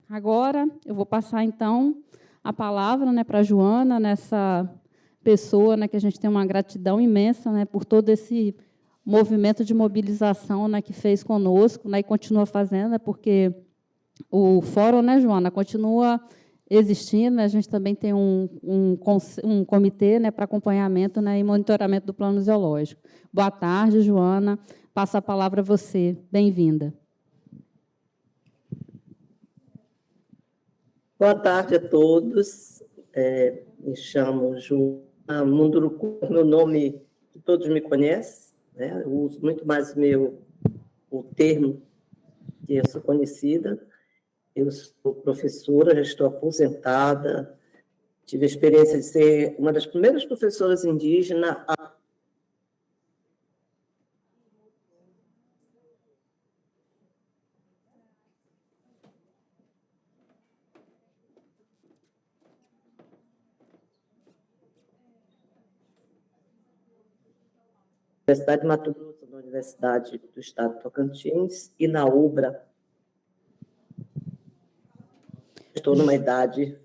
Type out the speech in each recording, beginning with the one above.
Agora, eu vou passar, então, a palavra, né, para a Joana, nessa pessoa, né, que a gente tem uma gratidão imensa, né, por todo esse movimento de mobilização, né, que fez conosco, né, e continua fazendo, né, porque o fórum, né, Joana, continua existindo, né, a gente também tem um comitê, né, para acompanhamento, né, e monitoramento do plano geológico. Boa tarde, Joana. Passo a palavra a você. Bem-vinda. Boa tarde a todos. Me chamo Joana Munduruku, meu nome que todos me conhecem, né? Eu uso muito mais o termo que eu sou conhecida. Eu sou professora, já estou aposentada, tive a experiência de ser uma das primeiras professoras indígenas a Universidade de Mato Grosso, na Universidade do Estado de Tocantins e na UBRA. Estou numa idade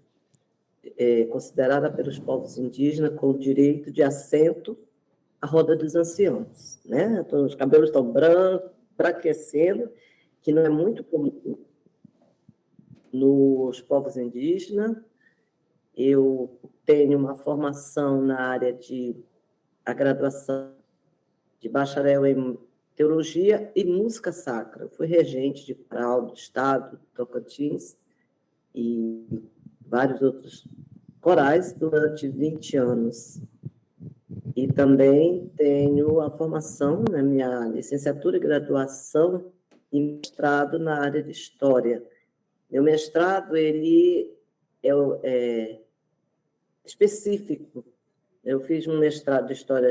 considerada pelos povos indígenas com o direito de assento à roda dos anciãos, né? Então, os cabelos estão brancos, branquecendo, que não é muito comum nos povos indígenas. Eu tenho uma formação na área de a graduação de bacharel em teologia e música sacra. Fui regente de coral do Estado de Tocantins e vários outros corais durante 20 anos. E também tenho a formação, na minha licenciatura e graduação e mestrado na área de História. Meu mestrado ele é específico. Eu fiz um mestrado de História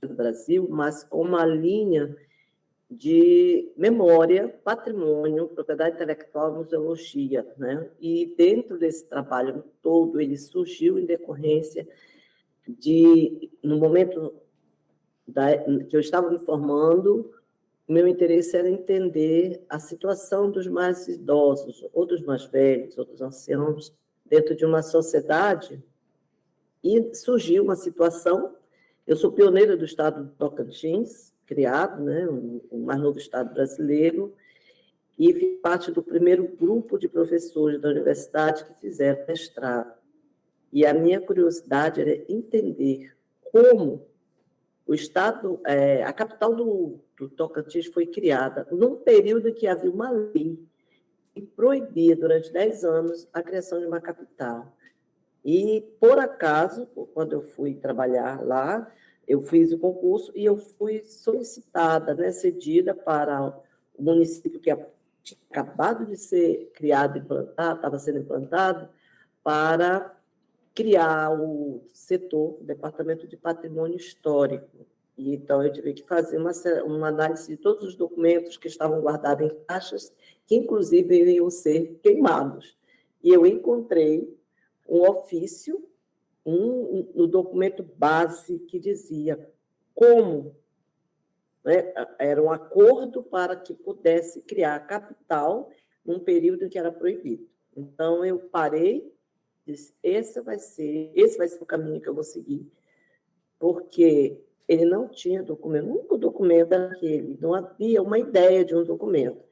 do Brasil, mas com uma linha de memória, patrimônio, propriedade intelectual, museologia, né? E dentro desse trabalho todo, ele surgiu em decorrência no momento que eu estava me formando, meu interesse era entender a situação dos mais idosos, ou dos mais velhos, ou dos anciãos, dentro de uma sociedade, e surgiu uma situação. Eu sou pioneira do estado de Tocantins, criado, né, o mais novo estado brasileiro, e fiz parte do primeiro grupo de professores da universidade que fizeram mestrado. E a minha curiosidade era entender como o estado, a capital do Tocantins foi criada num período em que havia uma lei que proibia, durante 10 anos, a criação de uma capital. E, por acaso, quando eu fui trabalhar lá, eu fiz o concurso e eu fui solicitada, né, cedida para o município que tinha acabado de ser criado, implantado, estava sendo implantado, para criar o setor, o Departamento de Patrimônio Histórico. E, então, eu tive que fazer uma análise de todos os documentos que estavam guardados em caixas, que, inclusive, iriam ser queimados. E eu encontrei um ofício, no documento base, que dizia como, né, era um acordo para que pudesse criar a capital num período em que era proibido. Então, eu parei, disse, esse vai ser o caminho que eu vou seguir, porque ele não tinha documento, o único documento era aquele, não havia uma ideia de um documento.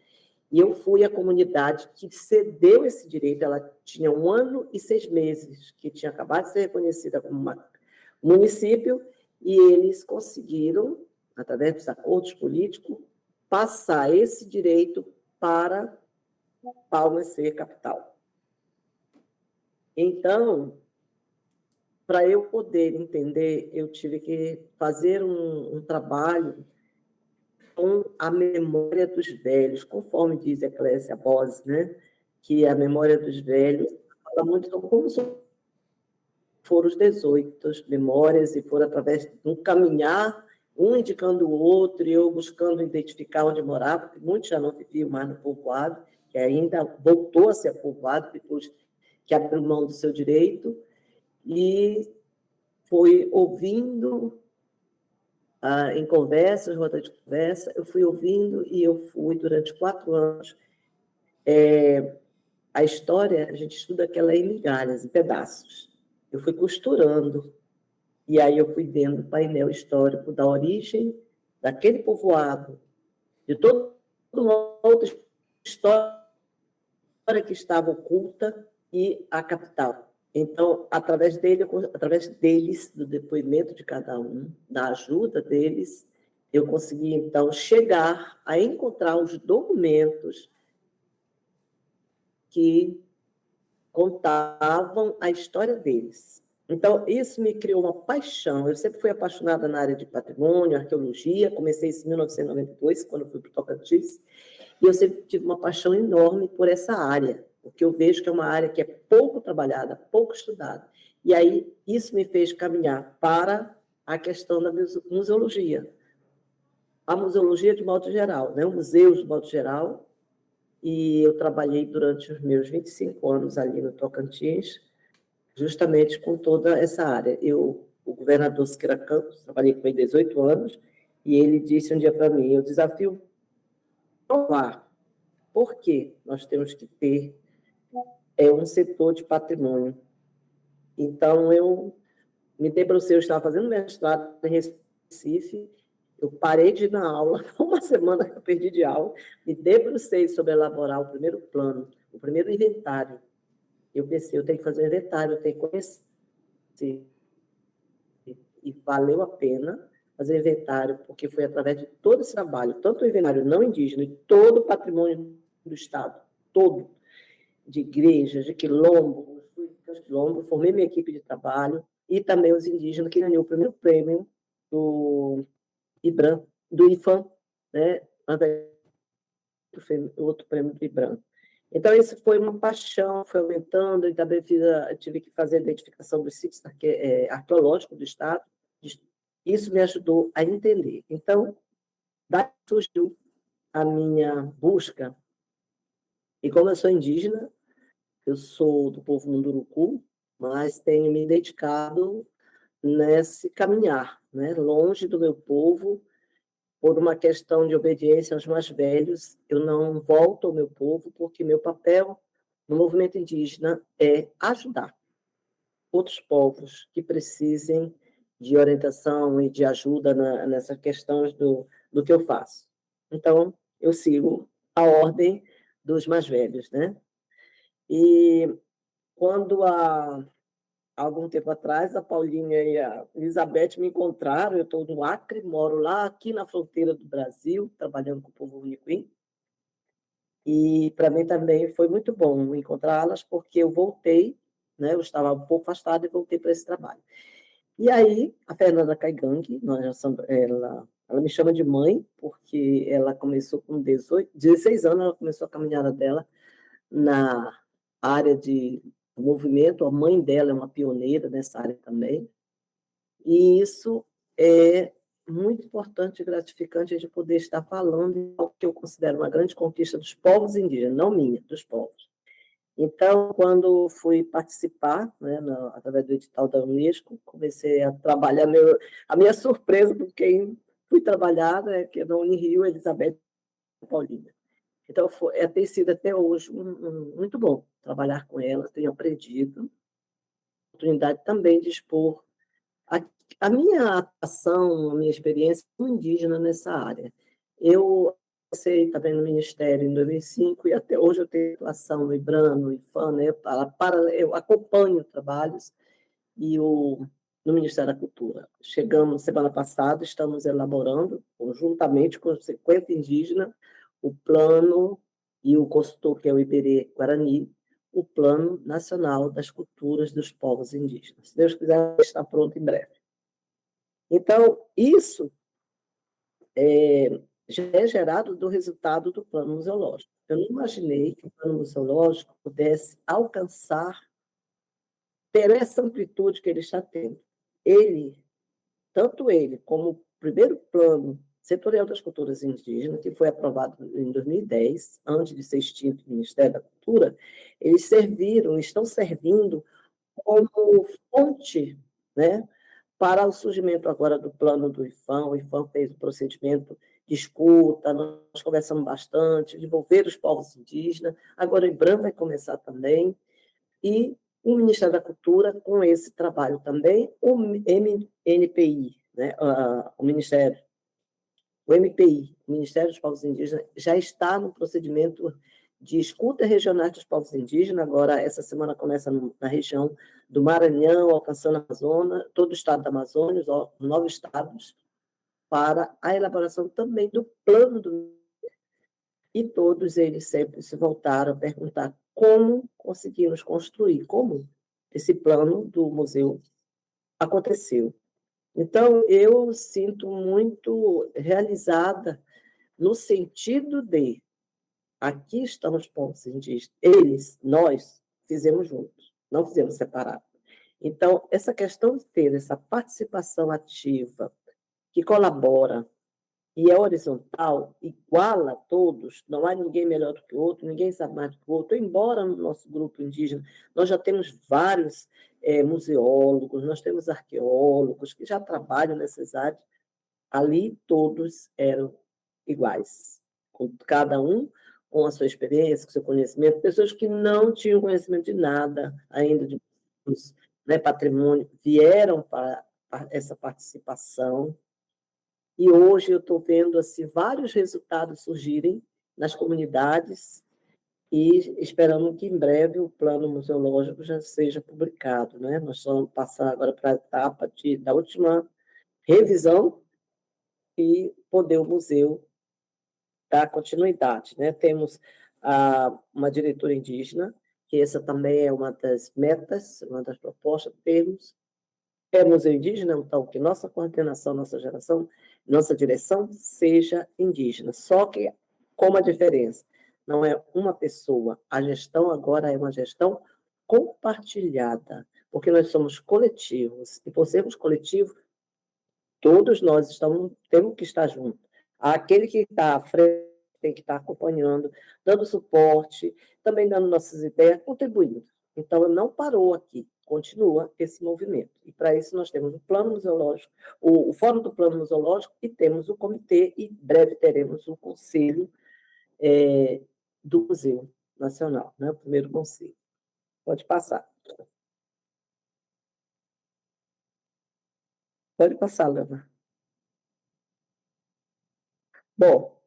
E eu fui à comunidade que cedeu esse direito, ela tinha 1 ano e 6 meses, que tinha acabado de ser reconhecida como município, e eles conseguiram, através dos acordos políticos, passar esse direito para Palmas ser capital. Então, para eu poder entender, eu tive que fazer um trabalho com a memória dos velhos, conforme diz a Clécia Bose, né? Que a memória dos velhos fala muito sobre como foram os 18 memórias, e foram através de um caminhar, um indicando o outro, e eu buscando identificar onde morava, porque muitos já não viviam mais no povoado, que ainda voltou a ser povoado depois que abriu mão do seu direito, e foi ouvindo em conversas, roda de conversa, eu fui ouvindo e eu fui, durante 4 anos, a história, a gente estuda que ela é em migalhas, em pedaços. Eu fui costurando, e aí eu fui vendo o painel histórico da origem daquele povoado, de toda uma outra história que estava oculta e a capital. Então, através deles, do depoimento de cada um, da ajuda deles, eu consegui, então, chegar a encontrar os documentos que contavam a história deles. Então, isso me criou uma paixão. Eu sempre fui apaixonada na área de patrimônio, arqueologia. Comecei isso em 1992, quando fui para o Tocantins. E eu sempre tive uma paixão enorme por essa área, porque eu vejo que é uma área que é pouco trabalhada, pouco estudada. E aí, isso me fez caminhar para a questão da museologia. A museologia de modo geral, né? O museu de modo geral. E eu trabalhei durante os meus 25 anos ali no Tocantins, justamente com toda essa área. O governador Siqueira Campos, trabalhei com ele 18 anos, e ele disse um dia para mim, o desafio provar por que nós temos que ter um setor de patrimônio. Então, eu me debrucei, eu estava fazendo mestrado em Recife, eu parei de ir na aula, uma semana que eu perdi de aula, me debrucei sobre elaborar o primeiro plano, o primeiro inventário. Eu pensei, eu tenho que fazer um inventário, eu tenho que conhecer. E valeu a pena fazer inventário, porque foi através de todo esse trabalho, tanto o inventário não indígena, e todo o patrimônio do Estado, todo, de igrejas, de quilombos, formei minha equipe de trabalho, e também os indígenas, que ganhou o primeiro prêmio do IFAM, né? O outro prêmio do IBRAM. Então, isso foi uma paixão, foi aumentando, e também tive que fazer a identificação dos sítios arqueológicos do Estado. Isso me ajudou a entender. Então, daí surgiu a minha busca. E como eu sou indígena, eu sou do povo Munduruku, mas tenho me dedicado nesse caminhar, né? Longe do meu povo, por uma questão de obediência aos mais velhos, eu não volto ao meu povo, porque meu papel no movimento indígena é ajudar outros povos que precisem de orientação e de ajuda nessas questões do que eu faço. Então, eu sigo a ordem dos mais velhos, né? E quando há algum tempo atrás, a Paulinha e a Elizabeth me encontraram. Eu estou no Acre, moro lá aqui na fronteira do Brasil, trabalhando com o povo Uniquim. E para mim também foi muito bom encontrá-las, porque eu voltei, né? Eu estava um pouco afastada e voltei para esse trabalho. E aí, a Fernanda Caigangue, ela me chama de mãe, porque ela começou com 16 anos, ela começou a caminhada dela na área de movimento. A mãe dela é uma pioneira nessa área também. E isso é muito importante e gratificante de poder estar falando o que eu considero uma grande conquista dos povos indígenas, não minha, dos povos. Então, quando fui participar, né, através do edital da Unesco, comecei a trabalhar, a minha surpresa, por quem fui trabalhar, né, que é da Unirio, Elizabeth Paulina. Então, tem sido até hoje muito bom trabalhar com ela, tenho aprendido, oportunidade também de expor a minha atuação, a minha experiência como indígena nessa área. Eu comecei também no Ministério em 2005 e até hoje eu tenho atuação no IBRAM, no IFAM, né? Eu acompanho trabalhos no Ministério da Cultura. Chegamos semana passada, estamos elaborando, conjuntamente com os 50 indígenas, o plano e o consultor, que é o Iberê Guarani, o Plano Nacional das Culturas dos Povos Indígenas. Se Deus quiser, está pronto em breve. Então, isso já é gerado do resultado do plano museológico. Eu não imaginei que o plano museológico pudesse alcançar, ter essa amplitude que ele está tendo. Tanto ele como o primeiro plano setorial das culturas indígenas, que foi aprovado em 2010, antes de ser extinto o Ministério da Cultura, eles estão servindo como fonte, né, para o surgimento agora do plano do IFAM. O IFAM fez o procedimento de escuta, nós conversamos bastante, de envolver os povos indígenas. Agora o IBRAM vai começar também, e o Ministério da Cultura, com esse trabalho também, o MNPI, né, o MPI, o Ministério dos Povos Indígenas, já está no procedimento de escuta regional dos povos indígenas. Agora, essa semana começa na região do Maranhão, alcançando a Amazônia, todo o estado da Amazônia, os 9 estados, para a elaboração também do plano do... E todos eles sempre se voltaram a perguntar como conseguimos construir, como esse plano do museu aconteceu. Então, eu sinto muito realizada no sentido de aqui estão os povos indígenas, eles, nós, fizemos juntos, não fizemos separado. Então, essa questão de ter essa participação ativa, que colabora e é horizontal, iguala a todos, não há ninguém melhor do que o outro, ninguém sabe mais do que o outro, embora no nosso grupo indígena nós já temos vários museólogos, nós temos arqueólogos que já trabalham nessas áreas, ali todos eram iguais, cada um com a sua experiência, com o seu conhecimento, pessoas que não tinham conhecimento de nada ainda de patrimônio, vieram para essa participação. E hoje eu estou vendo assim, vários resultados surgirem nas comunidades e esperando que em breve o plano museológico já seja publicado, né? Nós vamos passar agora para a etapa da última revisão e poder o museu dar continuidade, né? Temos uma diretora indígena, que essa também é uma das metas, uma das propostas, termos museu indígena, então, que nossa coordenação, nossa geração, nossa direção seja indígena. Só que, com uma diferença, não é uma pessoa, a gestão agora é uma gestão compartilhada, porque nós somos coletivos, e por sermos coletivos, todos nós temos que estar juntos. Aquele que está à frente tem que estar acompanhando, dando suporte, também dando nossas ideias, contribuindo. Então, não parou aqui, continua esse movimento. E, para isso, nós temos o Plano Museológico, o Fórum do Plano Museológico, e temos o comitê, e em breve teremos o Conselho do Museu Nacional, né? O primeiro conselho. Pode passar. Pode passar, Lana. Bom,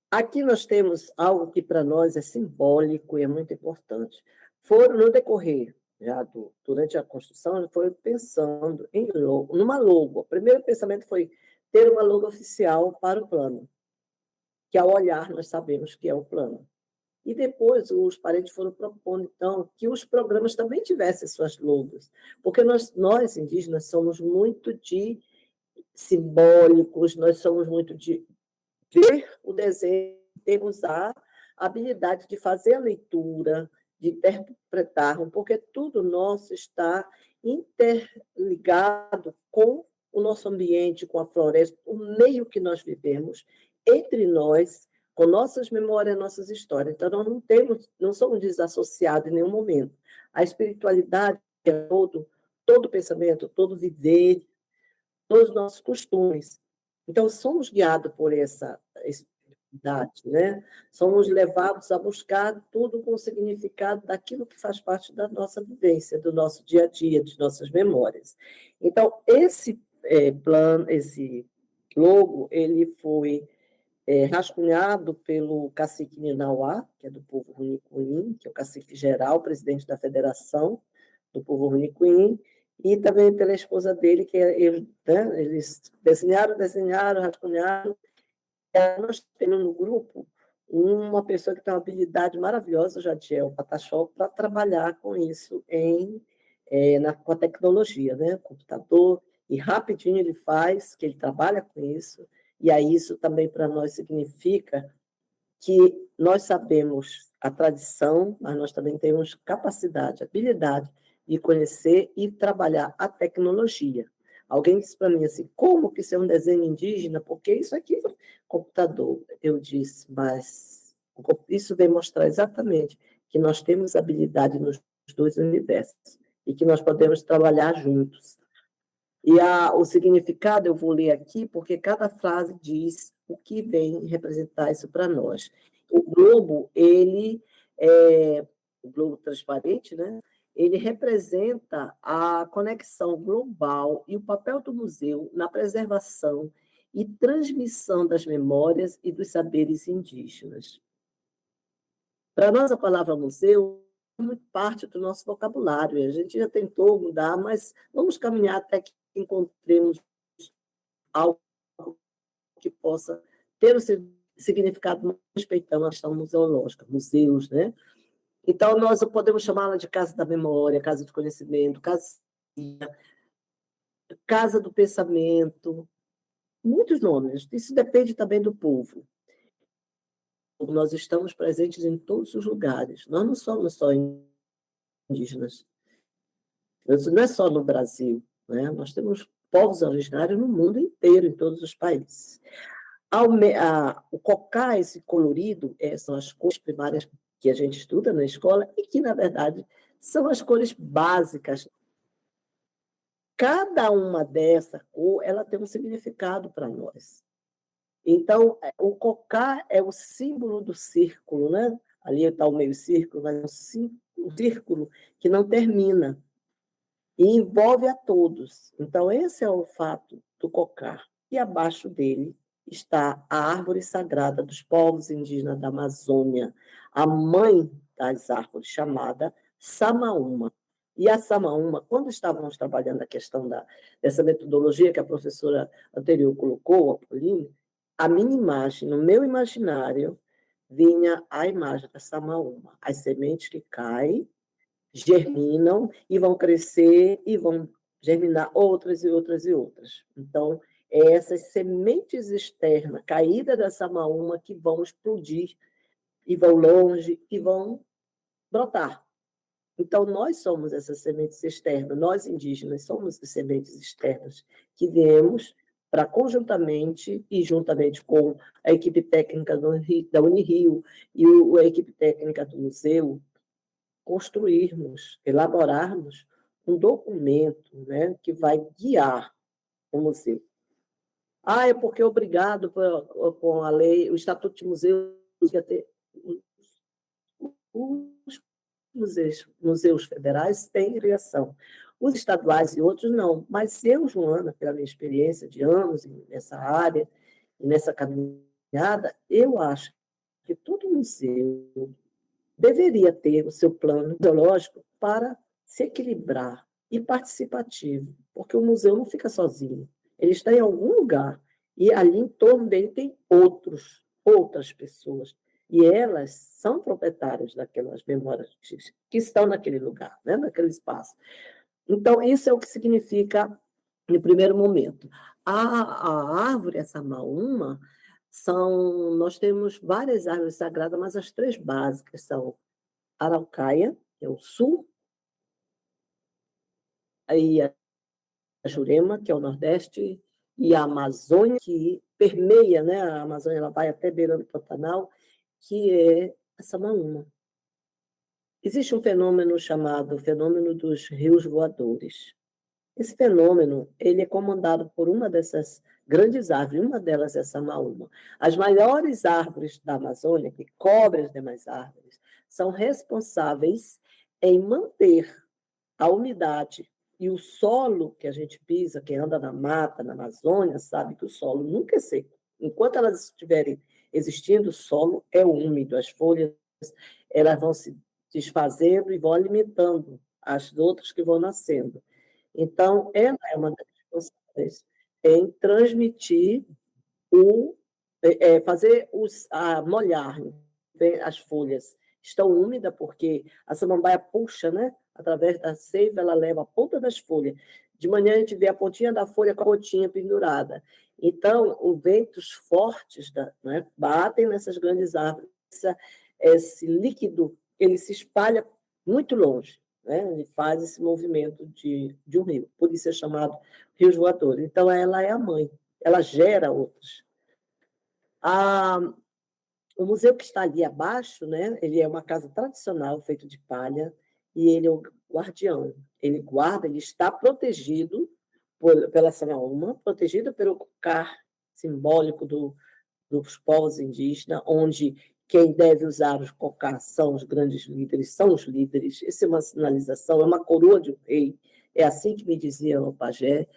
aqui nós temos algo que para nós é simbólico e é muito importante. Foram, no decorrer, durante a construção, foi pensando numa logo. O primeiro pensamento foi ter uma logo oficial para o plano, que ao olhar nós sabemos que é o plano. E depois os parentes foram propondo, então, que os programas também tivessem suas logos, porque nós indígenas somos muito de simbólicos, nós somos muito de ver o desenho, temos a habilidade de fazer a leitura, de interpretar, porque tudo nosso está interligado com o nosso ambiente, com a floresta, o meio que nós vivemos, entre nós, com nossas memórias, nossas histórias. Então, nós não somos desassociados em nenhum momento. A espiritualidade é todo pensamento, todo viver, todos os nossos costumes. Então, somos guiados por essa espiritualidade, né? Somos levados a buscar tudo com o significado daquilo que faz parte da nossa vivência, do nosso dia a dia, de nossas memórias. Então, esse plano, esse logo, ele foi rascunhado pelo cacique Ninauá, que é do povo Runicuim, que é o cacique geral, presidente da Federação do Povo Runicuim, e também pela esposa dele, que eles desenharam, rascunharam. E nós temos no grupo uma pessoa que tem uma habilidade maravilhosa, o Jadiel Patachol, para trabalhar com isso com a tecnologia, né? Computador, e rapidinho ele faz, que ele trabalha com isso, e aí isso também para nós significa que nós sabemos a tradição, mas nós também temos capacidade, habilidade de conhecer e trabalhar a tecnologia. Alguém disse para mim assim, como que isso é um desenho indígena? Porque isso aqui é computador. Eu disse, mas isso vem mostrar exatamente que nós temos habilidade nos dois universos e que nós podemos trabalhar juntos. E o significado eu vou ler aqui, porque cada frase diz o que vem representar isso para nós. O globo, ele é o globo transparente, né? Ele representa a conexão global e o papel do museu na preservação e transmissão das memórias e dos saberes indígenas. Para nós, a palavra museu é muito parte do nosso vocabulário. A gente já tentou mudar, mas vamos caminhar até que encontremos algo que possa ter o seu significado, respeitando a questão museológica, museus, né? Então, nós podemos chamá-la de casa da memória, casa do conhecimento, casa do pensamento, muitos nomes. Isso depende também do povo. Nós estamos presentes em todos os lugares. Nós não somos só indígenas. Isso não é só no Brasil, né? Nós temos povos originários no mundo inteiro, em todos os países. O cocá, esse colorido, são as cores primárias que a gente estuda na escola e que, na verdade, são as cores básicas. Cada uma dessa cor, ela tem um significado para nós. Então, o cocá é o símbolo do círculo, né? Ali está o meio círculo, mas é um círculo que não termina e envolve a todos. Então, esse é o fato do cocá. E abaixo dele está a árvore sagrada dos povos indígenas da Amazônia, a mãe das árvores, chamada Samaúma. E a Samaúma, quando estávamos trabalhando a questão dessa metodologia que a professora anterior colocou, a Pauline, a minha imagem, no meu imaginário, vinha a imagem da Samaúma, as sementes que caem, germinam e vão crescer e vão germinar outras e outras e outras. Então, essas sementes externas, caídas da Samaúma, que vão explodir e vão longe e vão brotar. Então, nós somos essas sementes externas, nós indígenas somos as sementes externas que viemos para conjuntamente e juntamente com a equipe técnica da Unirio e a equipe técnica do museu, construirmos, elaborarmos um documento, né, que vai guiar o museu. É porque obrigado com a lei, o Estatuto de Museus, os museus federais têm criação. Os estaduais e outros não. Mas eu, Joana, pela minha experiência de anos nessa área, e nessa caminhada, eu acho que todo museu deveria ter o seu plano ideológico para se equilibrar e participativo, porque o museu não fica sozinho. Ele está em algum lugar e ali em torno dele tem outras pessoas. E elas são proprietárias daquelas memórias que estão naquele lugar, né? Naquele espaço. Então, isso é o que significa, no primeiro momento. A árvore, essa maúma, nós temos várias árvores sagradas, mas as três básicas são a araucária, que é o sul, aí a Jurema, que é o nordeste, e a Amazônia, que permeia, né? A Amazônia ela vai até beirando o Pantanal, que é a Samaúma. Existe um fenômeno chamado fenômeno dos rios voadores. Esse fenômeno ele é comandado por uma dessas grandes árvores, uma delas é a Samaúma. As maiores árvores da Amazônia, que cobrem as demais árvores, são responsáveis em manter a umidade e o solo que a gente pisa, quem anda na mata, na Amazônia, sabe que o solo nunca é seco. Enquanto elas estiverem existindo, o solo é úmido, as folhas elas vão se desfazendo e vão alimentando as outras que vão nascendo. Então, ela é uma das responsáveis em transmitir fazer molhar, né? As folhas estão úmidas porque a samambaia puxa, né? Através da seiva, ela leva a ponta das folhas. De manhã a gente vê a pontinha da folha com a pontinha pendurada. Então, os ventos fortes né, batem nessas grandes árvores. Esse líquido ele se espalha muito longe, né? Ele faz esse movimento de um rio. Por isso é chamado rios voadores. Então, ela é a mãe. Ela gera outros. O museu que está ali abaixo, né, ele é uma casa tradicional, feito de palha, e ele é o guardião. Ele guarda, ele está protegido pela Samaúma, protegido pelo cocar simbólico dos povos indígenas, onde quem deve usar os cocás são os grandes líderes, são os líderes. Essa é uma sinalização, é uma coroa de um rei, é assim que me dizia o pajé.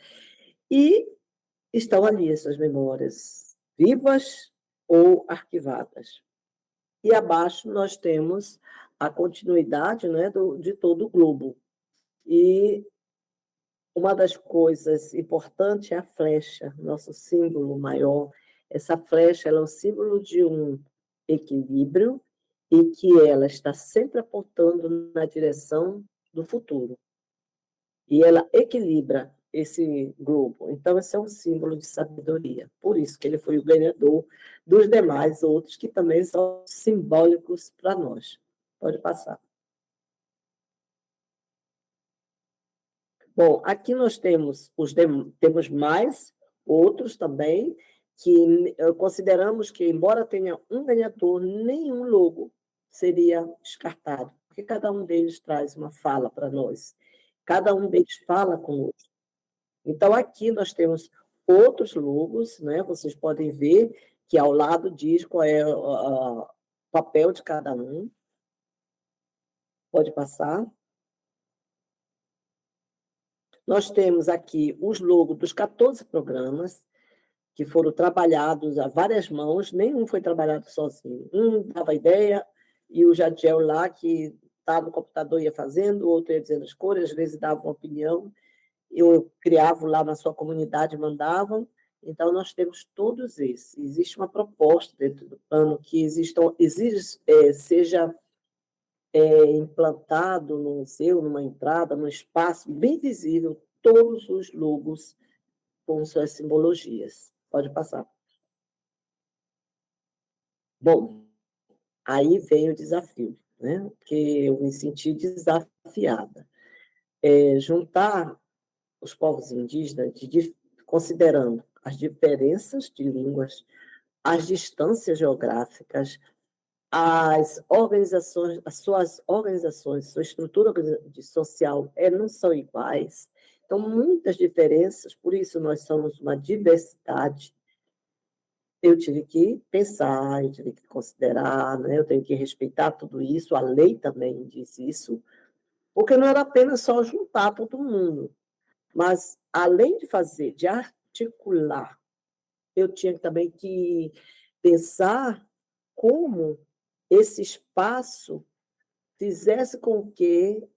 E estão ali essas memórias, vivas ou arquivadas. E abaixo nós temos a continuidade, né, de todo o globo. E uma das coisas importantes é a flecha, nosso símbolo maior. Essa flecha ela é um símbolo de um equilíbrio e que ela está sempre apontando na direção do futuro. E ela equilibra esse globo. Então, esse é um símbolo de sabedoria. Por isso que ele foi o ganhador dos demais outros que também são simbólicos para nós. Pode passar. Bom, aqui nós temos temos mais outros também que consideramos que, embora tenha um ganhador, nenhum logo seria descartado, porque cada um deles traz uma fala para nós. Cada um deles fala conosco. Então, aqui nós temos outros logos, né? Vocês podem ver que ao lado diz qual é o papel de cada um. Pode passar. Nós temos aqui os logos dos 14 programas que foram trabalhados a várias mãos, nenhum foi trabalhado sozinho. Um dava ideia e o Jadiel lá, que estava no computador, ia fazendo, o outro ia dizendo as cores, às vezes dava uma opinião, eu criava lá na sua comunidade, mandavam. Então, nós temos todos esses. Existe uma proposta dentro do plano que seja implantado no museu, numa entrada, num espaço bem visível, todos os logos com suas simbologias. Pode passar. Bom, aí vem o desafio, né? Porque eu me senti desafiada. Juntar os povos indígenas, considerando as diferenças de línguas, as distâncias geográficas, as organizações, as suas organizações, sua estrutura social não são iguais. Então, muitas diferenças, por isso nós somos uma diversidade. Eu tive que pensar, eu tive que considerar, né? Eu tenho que respeitar tudo isso, a lei também diz isso, porque não era apenas só juntar todo mundo, mas, além de fazer, de articular, eu tinha também que pensar como esse espaço fizesse com que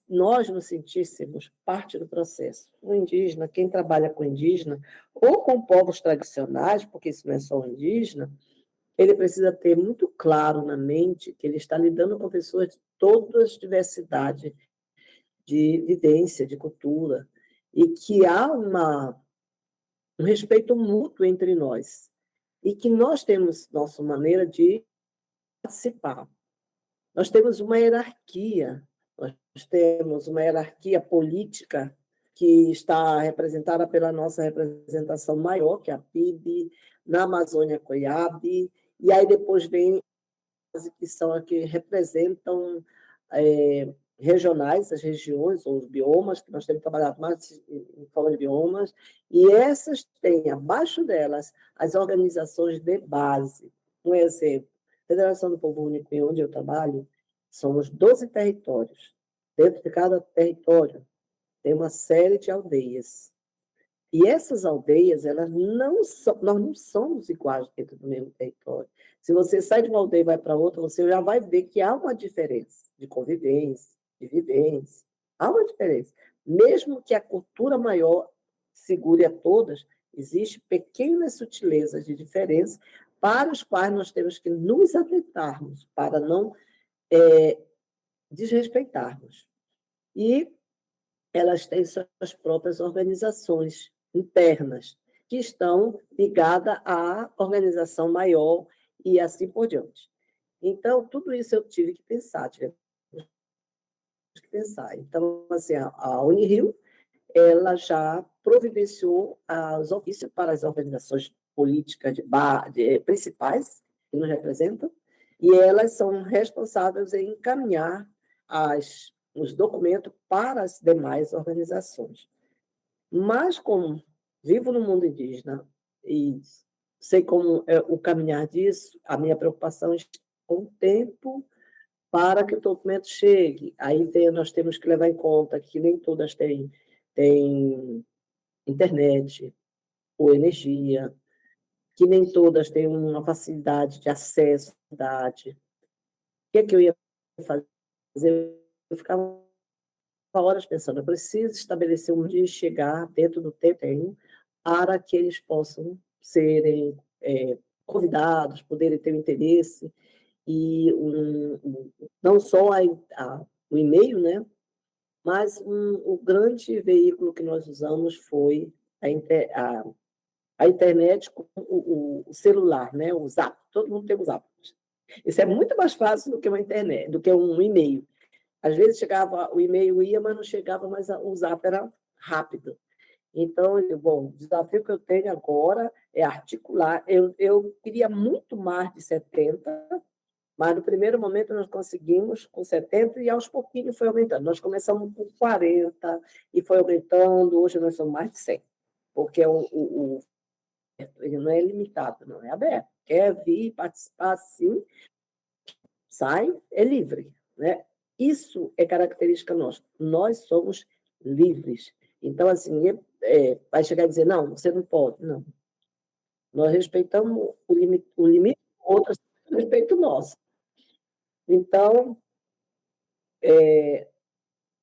nós nos sentíssemos parte do processo. O indígena, quem trabalha com indígena, ou com povos tradicionais, porque isso não é só o indígena, ele precisa ter muito claro na mente que ele está lidando com pessoas de todas as diversidades de vivência, de cultura, e que há um respeito mútuo entre nós, e que nós temos nossa maneira de participar. Nós temos uma hierarquia, nós temos uma hierarquia política que está representada pela nossa representação maior, que é a PIB, na Amazônia Coiabe, e aí depois vem as que são as que representam regionais, as regiões ou os biomas, que nós temos trabalhado mais em forma de biomas, e essas têm, abaixo delas, as organizações de base. Um exemplo, Federação do Povo Único, em onde eu trabalho, somos 12 territórios. Dentro de cada território tem uma série de aldeias. E essas aldeias, nós não somos iguais dentro do mesmo território. Se você sai de uma aldeia e vai para outra, você já vai ver que há uma diferença de convivência, de vivência. Há uma diferença. Mesmo que a cultura maior segure a todas, existem pequenas sutilezas de diferença para os quais nós temos que nos atentarmos, para não desrespeitarmos. E elas têm suas próprias organizações internas, que estão ligadas à organização maior e assim por diante. Então, tudo isso eu tive que pensar, Então, assim, a Unirio, ela já providenciou os ofícios para as organizações políticas principais que nos representam, e elas são responsáveis em encaminhar os documentos para as demais organizações. Mas, como vivo no mundo indígena e sei como é o caminhar disso, a minha preocupação é com o tempo para que o documento chegue. Aí nós temos que levar em conta que nem todas têm internet ou energia, que nem todas têm uma facilidade de acesso à cidade. O que é que eu ia fazer? Eu ficava horas pensando, eu preciso estabelecer um dia e chegar dentro do tempo para que eles possam serem convidados, poderem ter um interesse, e não só o e-mail, né? Mas o grande veículo que nós usamos foi a internet com o celular, né? O Zap. Todo mundo tem o Zap. Isso é muito mais fácil do que uma internet, do que um e-mail. Às vezes chegava, o e-mail ia, mas não chegava, mas o Zap era rápido. Então, bom, o desafio que eu tenho agora é articular. Eu queria muito mais de 70, mas no primeiro momento nós conseguimos com 70 e aos pouquinhos foi aumentando. Nós começamos com 40 e foi aumentando, hoje nós somos mais de 100, porque ele não é limitado, não é aberto. Quer vir participar, sim, sai, é livre, né? Isso é característica nossa. Nós somos livres. Então, assim, vai chegar e dizer, não, você não pode. Não. Nós respeitamos o limite do outro, respeito nosso. Então,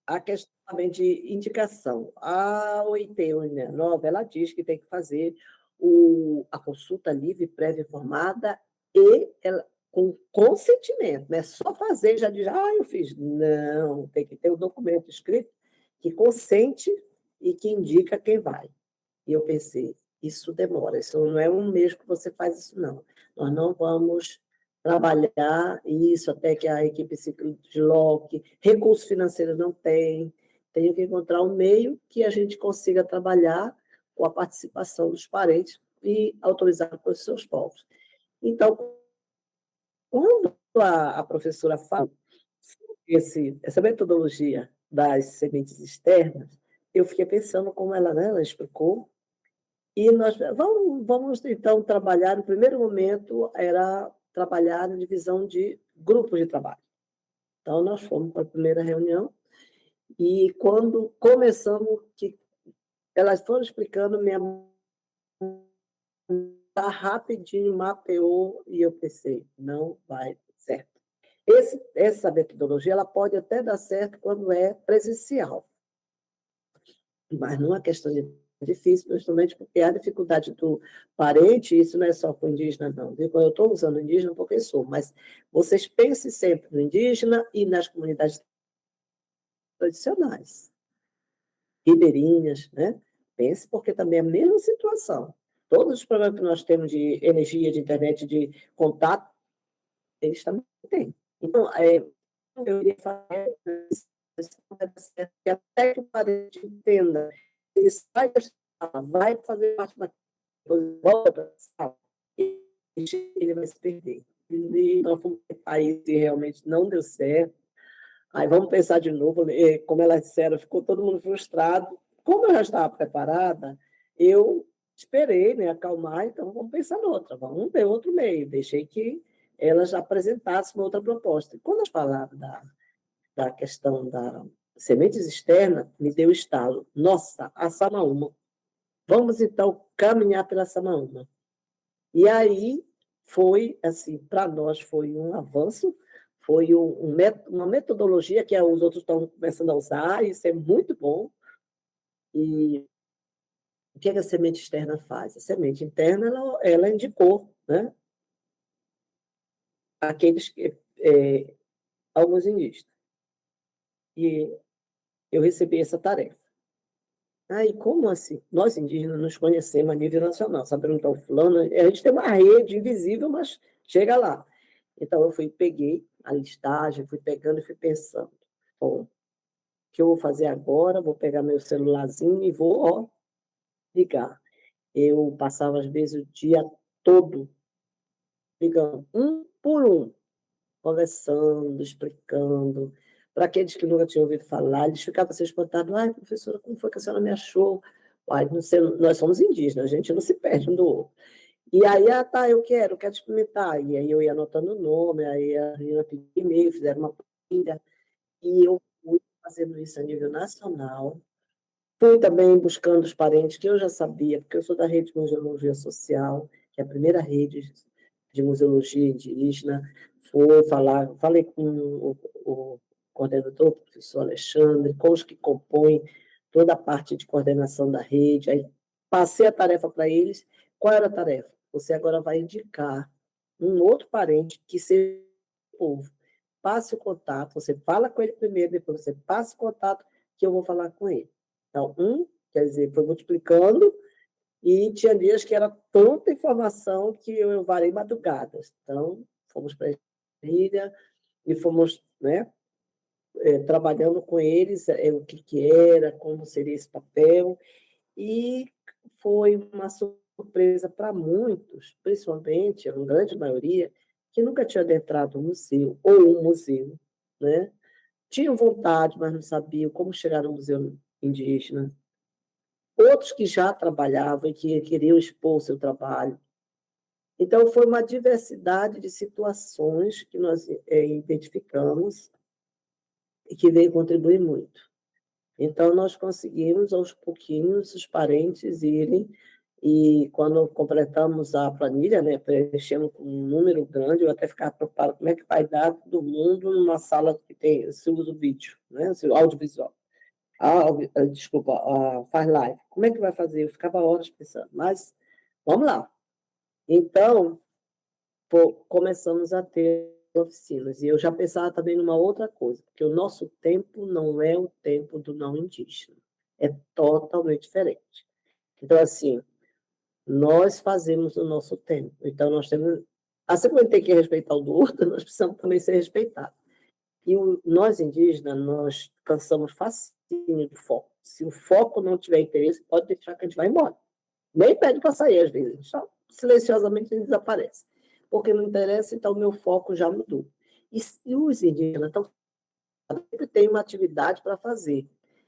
a questão também de indicação. A OIT, a nova, ela diz que tem que fazer a consulta livre, prévia informada e com consentimento, não é só fazer e já diz, eu fiz. Não, tem que ter o documento escrito que consente e que indica quem vai. E eu pensei, isso demora, isso não é um mês que você faz isso, não. Nós não vamos trabalhar isso até que a equipe se desloque, recursos financeiros não tem, tenho que encontrar um meio que a gente consiga trabalhar com a participação dos parentes e autorizado pelos seus povos. Então, quando a professora fala essa metodologia das sementes externas, eu fiquei pensando como ela explicou, e nós vamos então trabalhar, no primeiro momento, era trabalhar na divisão de grupos de trabalho. Então, nós fomos para a primeira reunião, e quando começamos, elas foram explicando, minha rapidinho mapeou, e eu pensei, não vai certo. Essa metodologia ela pode até dar certo quando é presencial, mas não é questão de difícil, justamente porque a dificuldade do parente, isso não é só com indígena, não. Eu estou usando indígena porque sou, mas vocês pensem sempre no indígena e nas comunidades tradicionais, ribeirinhas, né? Pense, porque também é a mesma situação. Todos os problemas que nós temos de energia, de internet, de contato, eles também têm. Então, eu iria fazer que até que o parente entenda, ele vai fazer parte da coisa, volta para a sala, ele vai se perder. E nós fomos para um país e realmente não deu certo. Aí vamos pensar de novo, como elas disseram, ficou todo mundo frustrado. Como eu já estava preparada, eu esperei, né, acalmar, então vamos pensar noutra, vamos ver outro meio. Deixei que elas apresentassem uma outra proposta. E quando elas falaram da questão da sementes externas, me deu estalo. Nossa, a Samaúma. Vamos, então, caminhar pela Samaúma. E aí foi, assim, para nós foi um avanço, foi uma metodologia que os outros estão começando a usar, isso é muito bom. E o que a semente externa faz? A semente interna, ela indicou, né? Aqueles, alguns indígenas. E eu recebi essa tarefa. Aí, como assim? Nós, indígenas, nos conhecemos a nível nacional. Sabemos então, fulano, a gente tem uma rede invisível, mas chega lá. Então, eu peguei a listagem, fui pegando e fui pensando. Bom, o que eu vou fazer agora? Vou pegar meu celularzinho e vou, ligar. Eu passava, às vezes, o dia todo ligando, um por um, conversando, explicando. Para aqueles que nunca tinham ouvido falar, eles ficavam assim espantados. Ai, professora, como foi que a senhora me achou? Ai, não sei, nós somos indígenas, a gente não se perde um do outro. E aí, tá, eu quero experimentar. E aí eu ia anotando o nome, aí a menina pediu e-mail, fizeram uma planilha, e eu fui fazendo isso a nível nacional. Fui também buscando os parentes que eu já sabia, porque eu sou da Rede de Museologia Social, que é a primeira rede de museologia indígena. Falei com o coordenador, o professor Alexandre, com os que compõem toda a parte de coordenação da rede. Aí passei a tarefa para eles. Qual era a tarefa? Você agora vai indicar um outro parente que seja do povo. Passe o contato, você fala com ele primeiro, depois você passa o contato, que eu vou falar com ele. Então, quer dizer, foi multiplicando, e tinha dias que era tanta informação que eu varei madrugadas. Então, fomos para a ilha e fomos, né, trabalhando com eles o que era, como seria esse papel, e foi uma surpresa para muitos, principalmente, a grande maioria, que nunca tinha adentrado um museu, ou um museu, né? Tinham vontade, mas não sabiam como chegar no museu indígena. Outros que já trabalhavam e que queriam expor o seu trabalho. Então, foi uma diversidade de situações que nós identificamos e que veio contribuir muito. Então, nós conseguimos, aos pouquinhos, os parentes irem, e quando completamos a planilha, né, preenchemos com um número grande, eu até ficava preocupada como é que vai dar todo mundo numa sala que tem, se usa o vídeo, né, o audiovisual. Desculpa, faz live. Como é que vai fazer? Eu ficava horas pensando, mas vamos lá. Então, começamos a ter oficinas. E eu já pensava também numa outra coisa, porque o nosso tempo não é o tempo do não indígena. É totalmente diferente. Então, assim, nós fazemos o nosso tempo. Então, nós temos. Assim como a gente tem que respeitar o do outro, nós precisamos também ser respeitados. E nós indígenas, nós cansamos facinho do foco. Se o foco não tiver interesse, pode deixar que a gente vai embora. Nem pede para sair, às vezes. Só silenciosamente ele desaparece. Porque não interessa, então o meu foco já mudou. E os indígenas então, sempre têm uma atividade para fazer.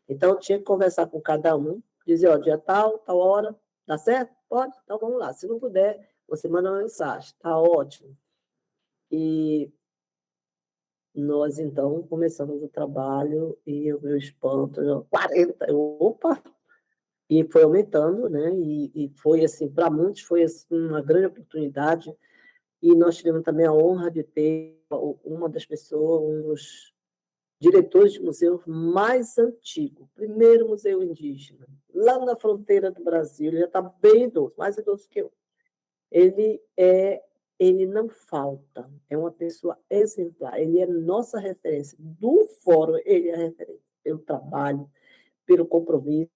Então, eu tinha que conversar com cada um, dizer, ó, dia tal hora, dá certo? Pode? Então, vamos lá. Se não puder, você manda uma mensagem. Tá ótimo. E nós, então, começamos o trabalho e o meu espanto, 40, opa! E foi aumentando, né? E foi, assim, para muitos, foi assim, uma grande oportunidade. E nós tivemos também a honra de ter uma das pessoas, um dos diretores de museu mais antigo, primeiro museu indígena, lá na fronteira do Brasil. Ele já está bem idoso, mais idoso que eu. Ele não falta, é uma pessoa exemplar, ele é nossa referência. Do fórum, ele é a referência pelo trabalho, pelo compromisso,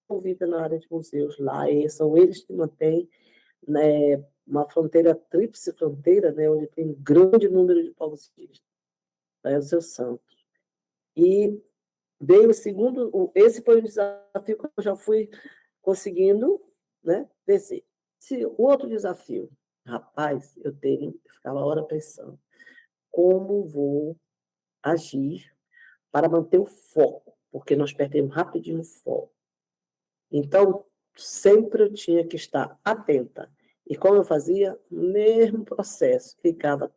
convida na área de museus lá, e são eles que mantêm, né, uma fronteira, tríplice fronteira, né, onde tem um grande número de povos indígenas. É o seu santo. E veio o segundo, esse foi um desafio que eu já fui conseguindo, né, vencer. O outro desafio, rapaz, eu ficava a hora pensando, como vou agir para manter o foco, porque nós perdemos rapidinho o foco. Então, sempre eu tinha que estar atenta. E como eu fazia? Mesmo processo. Ficava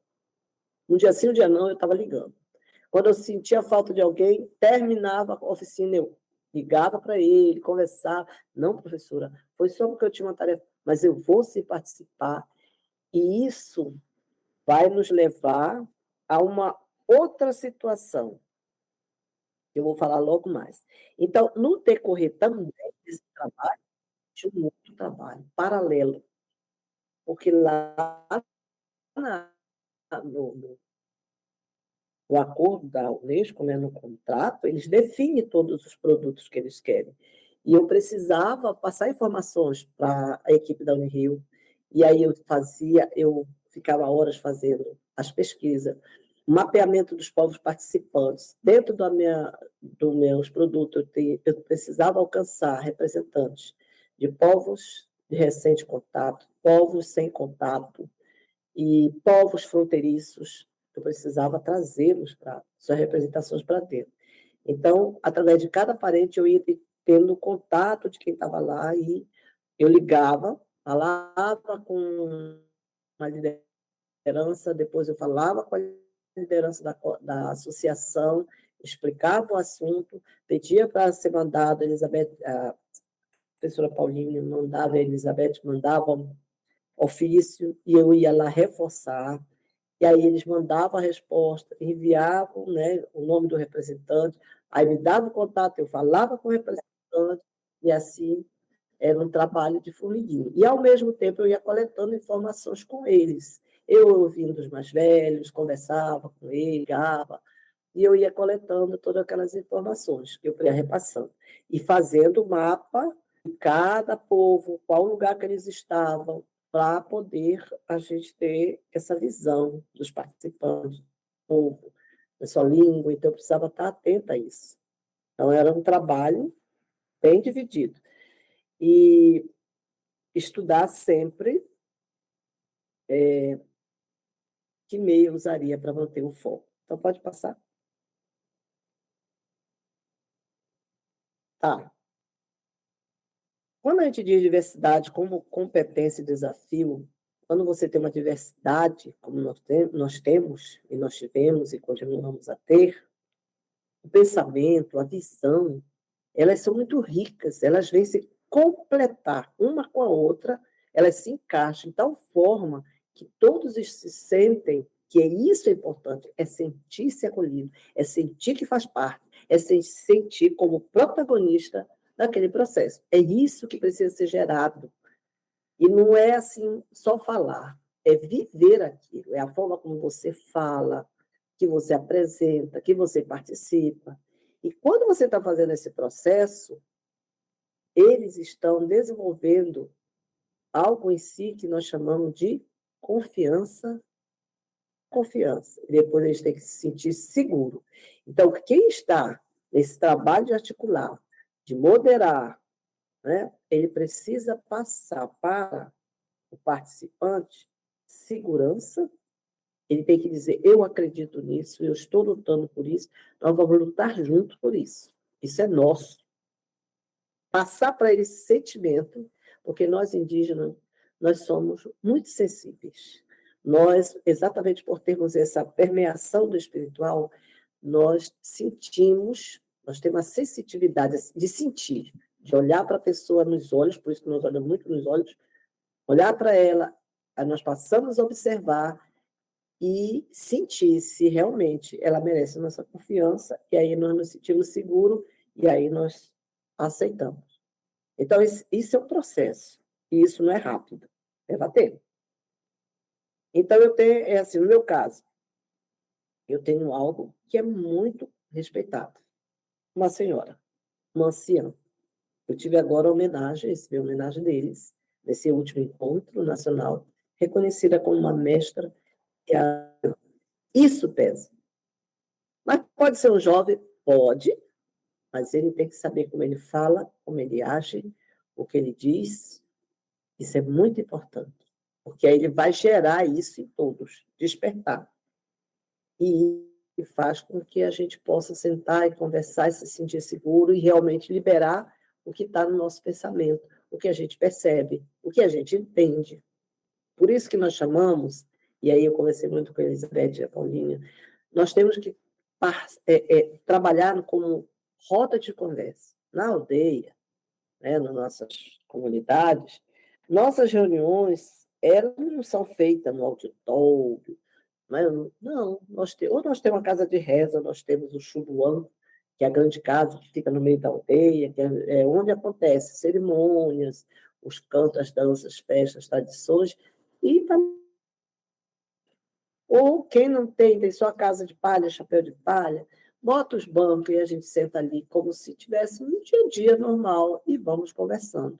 um dia sim, um dia não, eu estava ligando. Quando eu sentia falta de alguém, terminava a oficina, eu ligava para ele, conversava. Não, professora, foi só porque eu tinha uma tarefa, mas eu vou sim participar. E isso vai nos levar a uma outra situação, que eu vou falar logo mais. Então, no decorrer também desse trabalho, tinha um outro trabalho paralelo, porque lá no acordo da Unesco, né, no contrato, eles definem todos os produtos que eles querem. E eu precisava passar informações para a equipe da Unirio, e aí eu ficava horas fazendo as pesquisas, o mapeamento dos povos participantes. Dentro dos meus produtos, eu precisava alcançar representantes de povos de recente contato, povos sem contato e povos fronteiriços. Eu precisava trazê-los para suas representações para dentro. Então, através de cada parente, eu ia tendo contato de quem estava lá e eu ligava falava com a liderança, depois eu falava com a liderança da associação, explicava o assunto, pedia para ser mandado, a professora Paulinha mandava, a Elizabeth mandava um ofício, e eu ia lá reforçar, e aí eles mandavam a resposta, enviavam, né, o nome do representante, aí me dava o contato, eu falava com o representante, e assim era um trabalho de formiguinha. E, ao mesmo tempo, eu ia coletando informações com eles. Eu ouvindo os mais velhos, conversava com eles, ligava, e eu ia coletando todas aquelas informações que eu ia repassando. E fazendo o mapa de cada povo, qual lugar que eles estavam, para poder a gente ter essa visão dos participantes, do povo, da sua língua, então eu precisava estar atenta a isso. Então, era um trabalho bem dividido. E estudar sempre que meio eu usaria para manter o foco. Então, pode passar? Tá. Quando a gente diz diversidade como competência e desafio, quando você tem uma diversidade, como nós temos, e nós tivemos e continuamos a ter, o pensamento, a visão, elas são muito ricas, elas vêm se completar uma com a outra, elas se encaixam de tal forma que todos se sentem que isso é importante, é sentir-se acolhido, é sentir que faz parte, é se sentir como protagonista daquele processo. É isso que precisa ser gerado. E não é assim só falar, é viver aquilo, é a forma como você fala, que você apresenta, que você participa. E quando você está fazendo esse processo, eles estão desenvolvendo algo em si que nós chamamos de confiança. Confiança. E depois eles têm que se sentir seguro. Então, quem está nesse trabalho de articular, de moderar, né, ele precisa passar para o participante segurança. Ele tem que dizer, eu acredito nisso, eu estou lutando por isso, nós vamos lutar junto por isso. Isso é nosso. Passar para ele esse sentimento, porque nós indígenas, nós somos muito sensíveis. Nós, exatamente por termos essa permeação do espiritual, nós sentimos, nós temos a sensitividade de sentir, de olhar para a pessoa nos olhos, por isso que nós olhamos muito nos olhos, olhar para ela, aí nós passamos a observar e sentir se realmente ela merece nossa confiança, e aí nós nos sentimos seguros, e aí nós aceitamos. Então, isso é um processo, e isso não é rápido, leva tempo. Então, eu tenho, é assim, no meu caso, eu tenho algo que é muito respeitado. Uma senhora, uma anciã. Eu tive agora a homenagem, essa homenagem deles, nesse último encontro nacional, reconhecida como uma mestra. Isso pesa. Mas pode ser um jovem? Pode, mas ele tem que saber como ele fala, como ele age, o que ele diz. Isso é muito importante, porque aí ele vai gerar isso em todos, despertar. E faz com que a gente possa sentar e conversar e se sentir seguro e realmente liberar o que está no nosso pensamento, o que a gente percebe, o que a gente entende. Por isso que nós chamamos, e aí eu conversei muito com a Elizabeth e a Paulinha, nós temos que trabalhar como roda de conversa. Na aldeia, né, nas nossas comunidades, nossas reuniões elas não são feitas no auditório, não, ou nós temos a casa de reza, nós temos o Xubuan, que é a grande casa que fica no meio da aldeia, que é onde acontecem cerimônias, os cantos, as danças, festas, tradições, e também ou quem não tem só a casa de palha, chapéu de palha, bota os bancos e a gente senta ali como se tivesse um dia a dia normal e vamos conversando.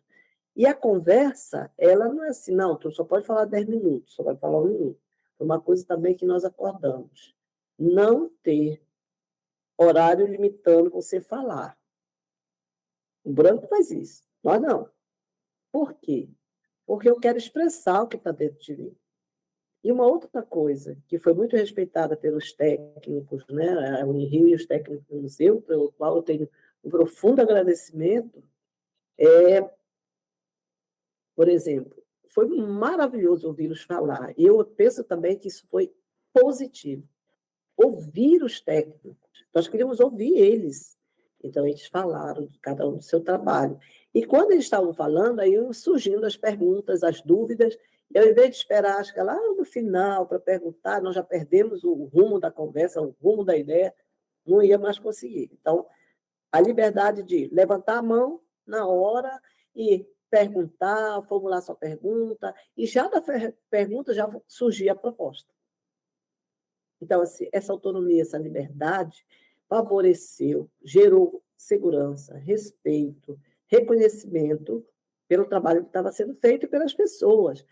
E a conversa, ela não é assim, não, tu só pode falar 10 minutos, só vai falar 1 minuto. É uma coisa também que nós acordamos. Não ter horário limitando você falar. O branco faz isso, nós não. Por quê? Porque eu quero expressar o que está dentro de mim. E uma outra coisa que foi muito respeitada pelos técnicos, né, a Unirio e os técnicos do museu, pelo qual eu tenho um profundo agradecimento, é, por exemplo, foi maravilhoso ouvi-los falar. E eu penso também que isso foi positivo. Ouvir os técnicos. Nós queríamos ouvir eles. Então, eles falaram, cada um do seu trabalho. E quando eles estavam falando, aí iam surgindo as perguntas, as dúvidas, e ao invés de esperar, acho que lá no final, para perguntar, nós já perdemos o rumo da conversa, o rumo da ideia, não ia mais conseguir. Então, a liberdade de levantar a mão na hora e perguntar, formular sua pergunta, e já da pergunta já surgia a proposta. Então, assim, essa autonomia, essa liberdade favoreceu, gerou segurança, respeito, reconhecimento pelo trabalho que estava sendo feito pelas pessoas.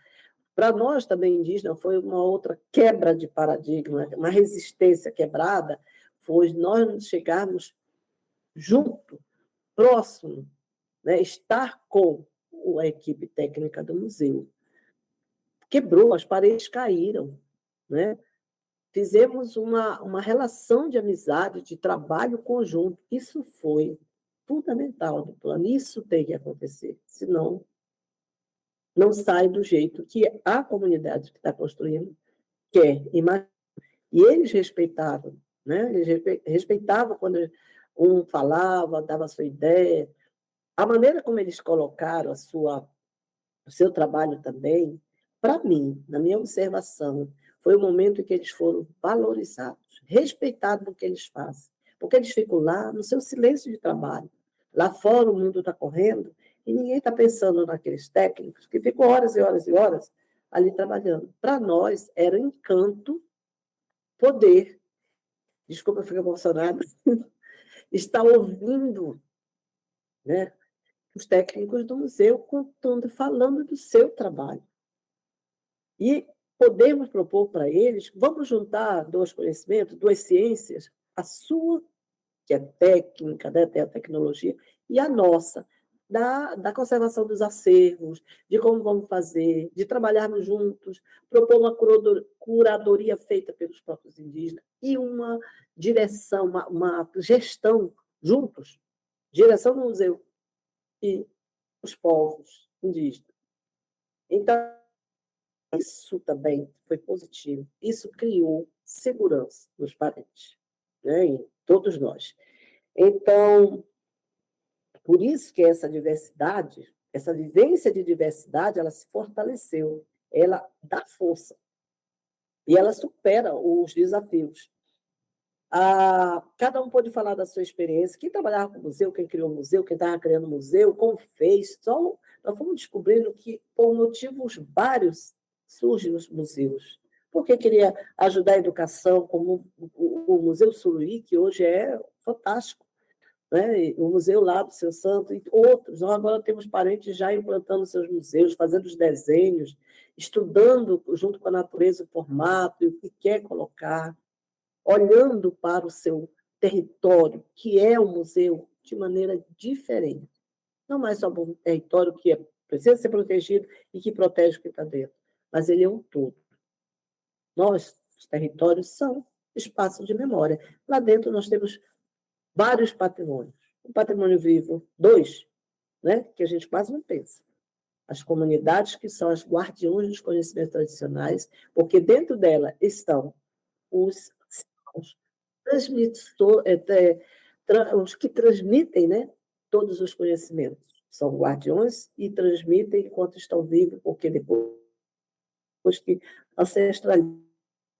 Para nós também, indígenas, foi uma outra quebra de paradigma, uma resistência quebrada, foi nós chegarmos junto, próximo, né, estar com a equipe técnica do museu. Quebrou, as paredes caíram, né? Fizemos uma relação de amizade, de trabalho conjunto. Isso foi fundamental do plano. Isso tem que acontecer, senão não sai do jeito que a comunidade que está construindo quer. E eles respeitavam, né? Eles respeitavam quando um falava, dava a sua ideia. A maneira como eles colocaram o seu trabalho também, para mim, na minha observação, foi o momento em que eles foram valorizados, respeitados no que eles fazem, porque eles ficam lá no seu silêncio de trabalho. Lá fora o mundo está correndo e ninguém está pensando naqueles técnicos que ficam horas e horas e horas ali trabalhando. Para nós, era um encanto poder, desculpa, eu fico emocionada, estar ouvindo, né, os técnicos do museu contando, falando do seu trabalho. E podemos propor para eles, vamos juntar dois conhecimentos, duas ciências, a sua, que é técnica, né, tem a tecnologia, e a nossa, da conservação dos acervos, de como vamos fazer, de trabalharmos juntos, propor uma curadoria feita pelos próprios indígenas e uma direção, uma gestão juntos, direção do museu e os povos indígenas. Então, isso também foi positivo. Isso criou segurança nos parentes, né? Em todos nós. Então, por isso que essa diversidade, essa vivência de diversidade, ela se fortaleceu, ela dá força e ela supera os desafios. Cada um pode falar da sua experiência, quem trabalhava com o museu, quem criou o museu, quem estava criando o museu, como fez. Só nós fomos descobrindo que, por motivos vários, surgem os museus. Porque queria ajudar a educação, como o Museu Suruí, que hoje é fantástico, né? O Museu lá do Seu Santo e outros. Nós agora temos parentes já implantando seus museus, fazendo os desenhos, estudando junto com a natureza o formato e o que quer colocar, olhando para o seu território, que é o museu, de maneira diferente. Não mais só um território que precisa ser protegido e que protege o que está dentro, mas ele é um todo. Os territórios são espaços de memória. Lá dentro nós temos vários patrimônios. Um patrimônio vivo, dois, né, que a gente quase não pensa. As comunidades que são as guardiões dos conhecimentos tradicionais, porque dentro dela estão os os que transmitem, né, todos os conhecimentos. São guardiões e transmitem enquanto estão vivos, porque depois que ancestralizam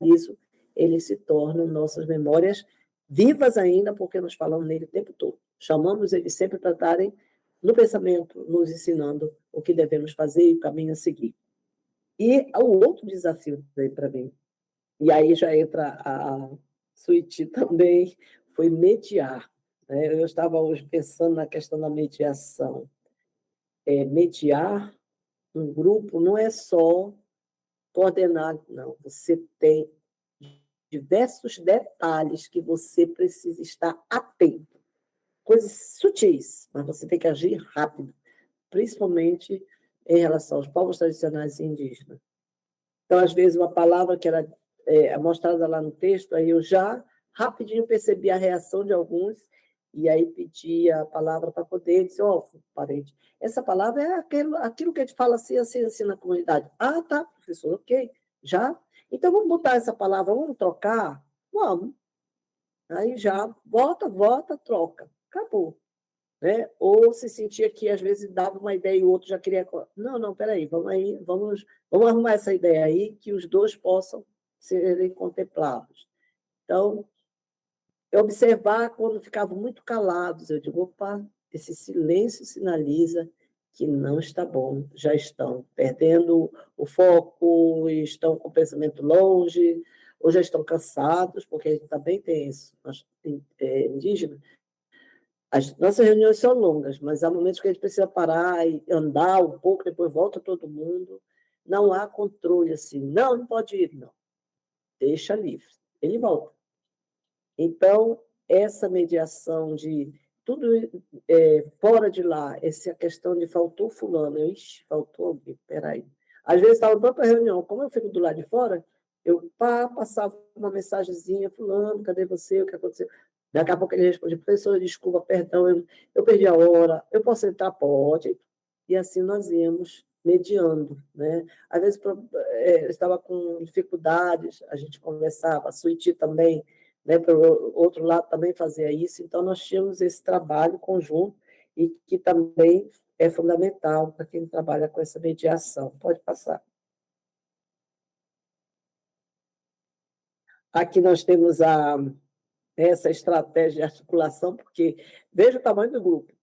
isso, eles se tornam nossas memórias vivas ainda, porque nós falamos nele o tempo todo. Chamamos eles sempre para estarem no pensamento, nos ensinando o que devemos fazer e o caminho a seguir. E o outro desafio para mim, e aí já entra a Suiti também, foi mediar. Né? Eu estava hoje pensando na questão da mediação. Mediar um grupo não é só coordenar, não. Você tem diversos detalhes que você precisa estar atento. Coisas sutis, mas você tem que agir rápido, principalmente em relação aos povos tradicionais e indígenas. Então, às vezes, uma palavra que era mostrada lá no texto, aí eu já rapidinho percebi a reação de alguns e aí pedia a palavra para poder dizer, ó, parente, essa palavra é aquilo que a gente fala assim, assim, assim na comunidade. Ah, tá, professor, ok, já? Então vamos botar essa palavra, vamos trocar? Vamos. Aí já, volta, troca. Acabou. Né? Ou se sentia que às vezes dava uma ideia e o outro já queria. Não, peraí, vamos arrumar essa ideia aí que os dois possam serem contemplados. Então, observar quando ficavam muito calados, eu digo, opa, esse silêncio sinaliza que não está bom, já estão perdendo o foco, estão com o pensamento longe, ou já estão cansados, porque a gente também tem isso, nós, indígenas, as nossas reuniões são longas, mas há momentos que a gente precisa parar e andar um pouco, depois volta todo mundo. Não há controle assim. Não pode ir, não. Deixa livre. Ele volta. Então, essa mediação de tudo fora de lá, essa questão de faltou fulano, faltou alguém, peraí. Às vezes estava na própria reunião, como eu fico do lado de fora, eu passava uma mensagenzinha, fulano, cadê você, o que aconteceu? Daqui a pouco ele responde, professor, desculpa, perdão, eu perdi a hora, eu posso entrar? Pode. E assim nós íamos mediando, né? Às vezes eu estava com dificuldades, a gente conversava, a Suíti também, né, pelo outro lado também fazia isso, então nós tínhamos esse trabalho conjunto e que também é fundamental para quem trabalha com essa mediação. Pode passar. Aqui nós temos essa estratégia de articulação, porque veja o tamanho do grupo,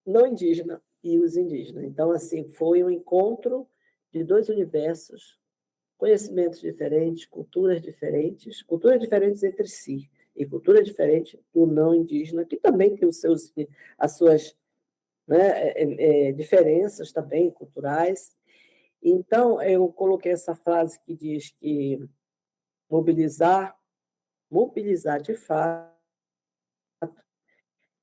não indígena e os indígenas. Então, assim, foi um encontro de dois universos, conhecimentos diferentes, culturas diferentes entre si, e cultura diferente do não indígena, que também tem as suas, né, diferenças também culturais. Então, eu coloquei essa frase que diz que mobilizar de fato,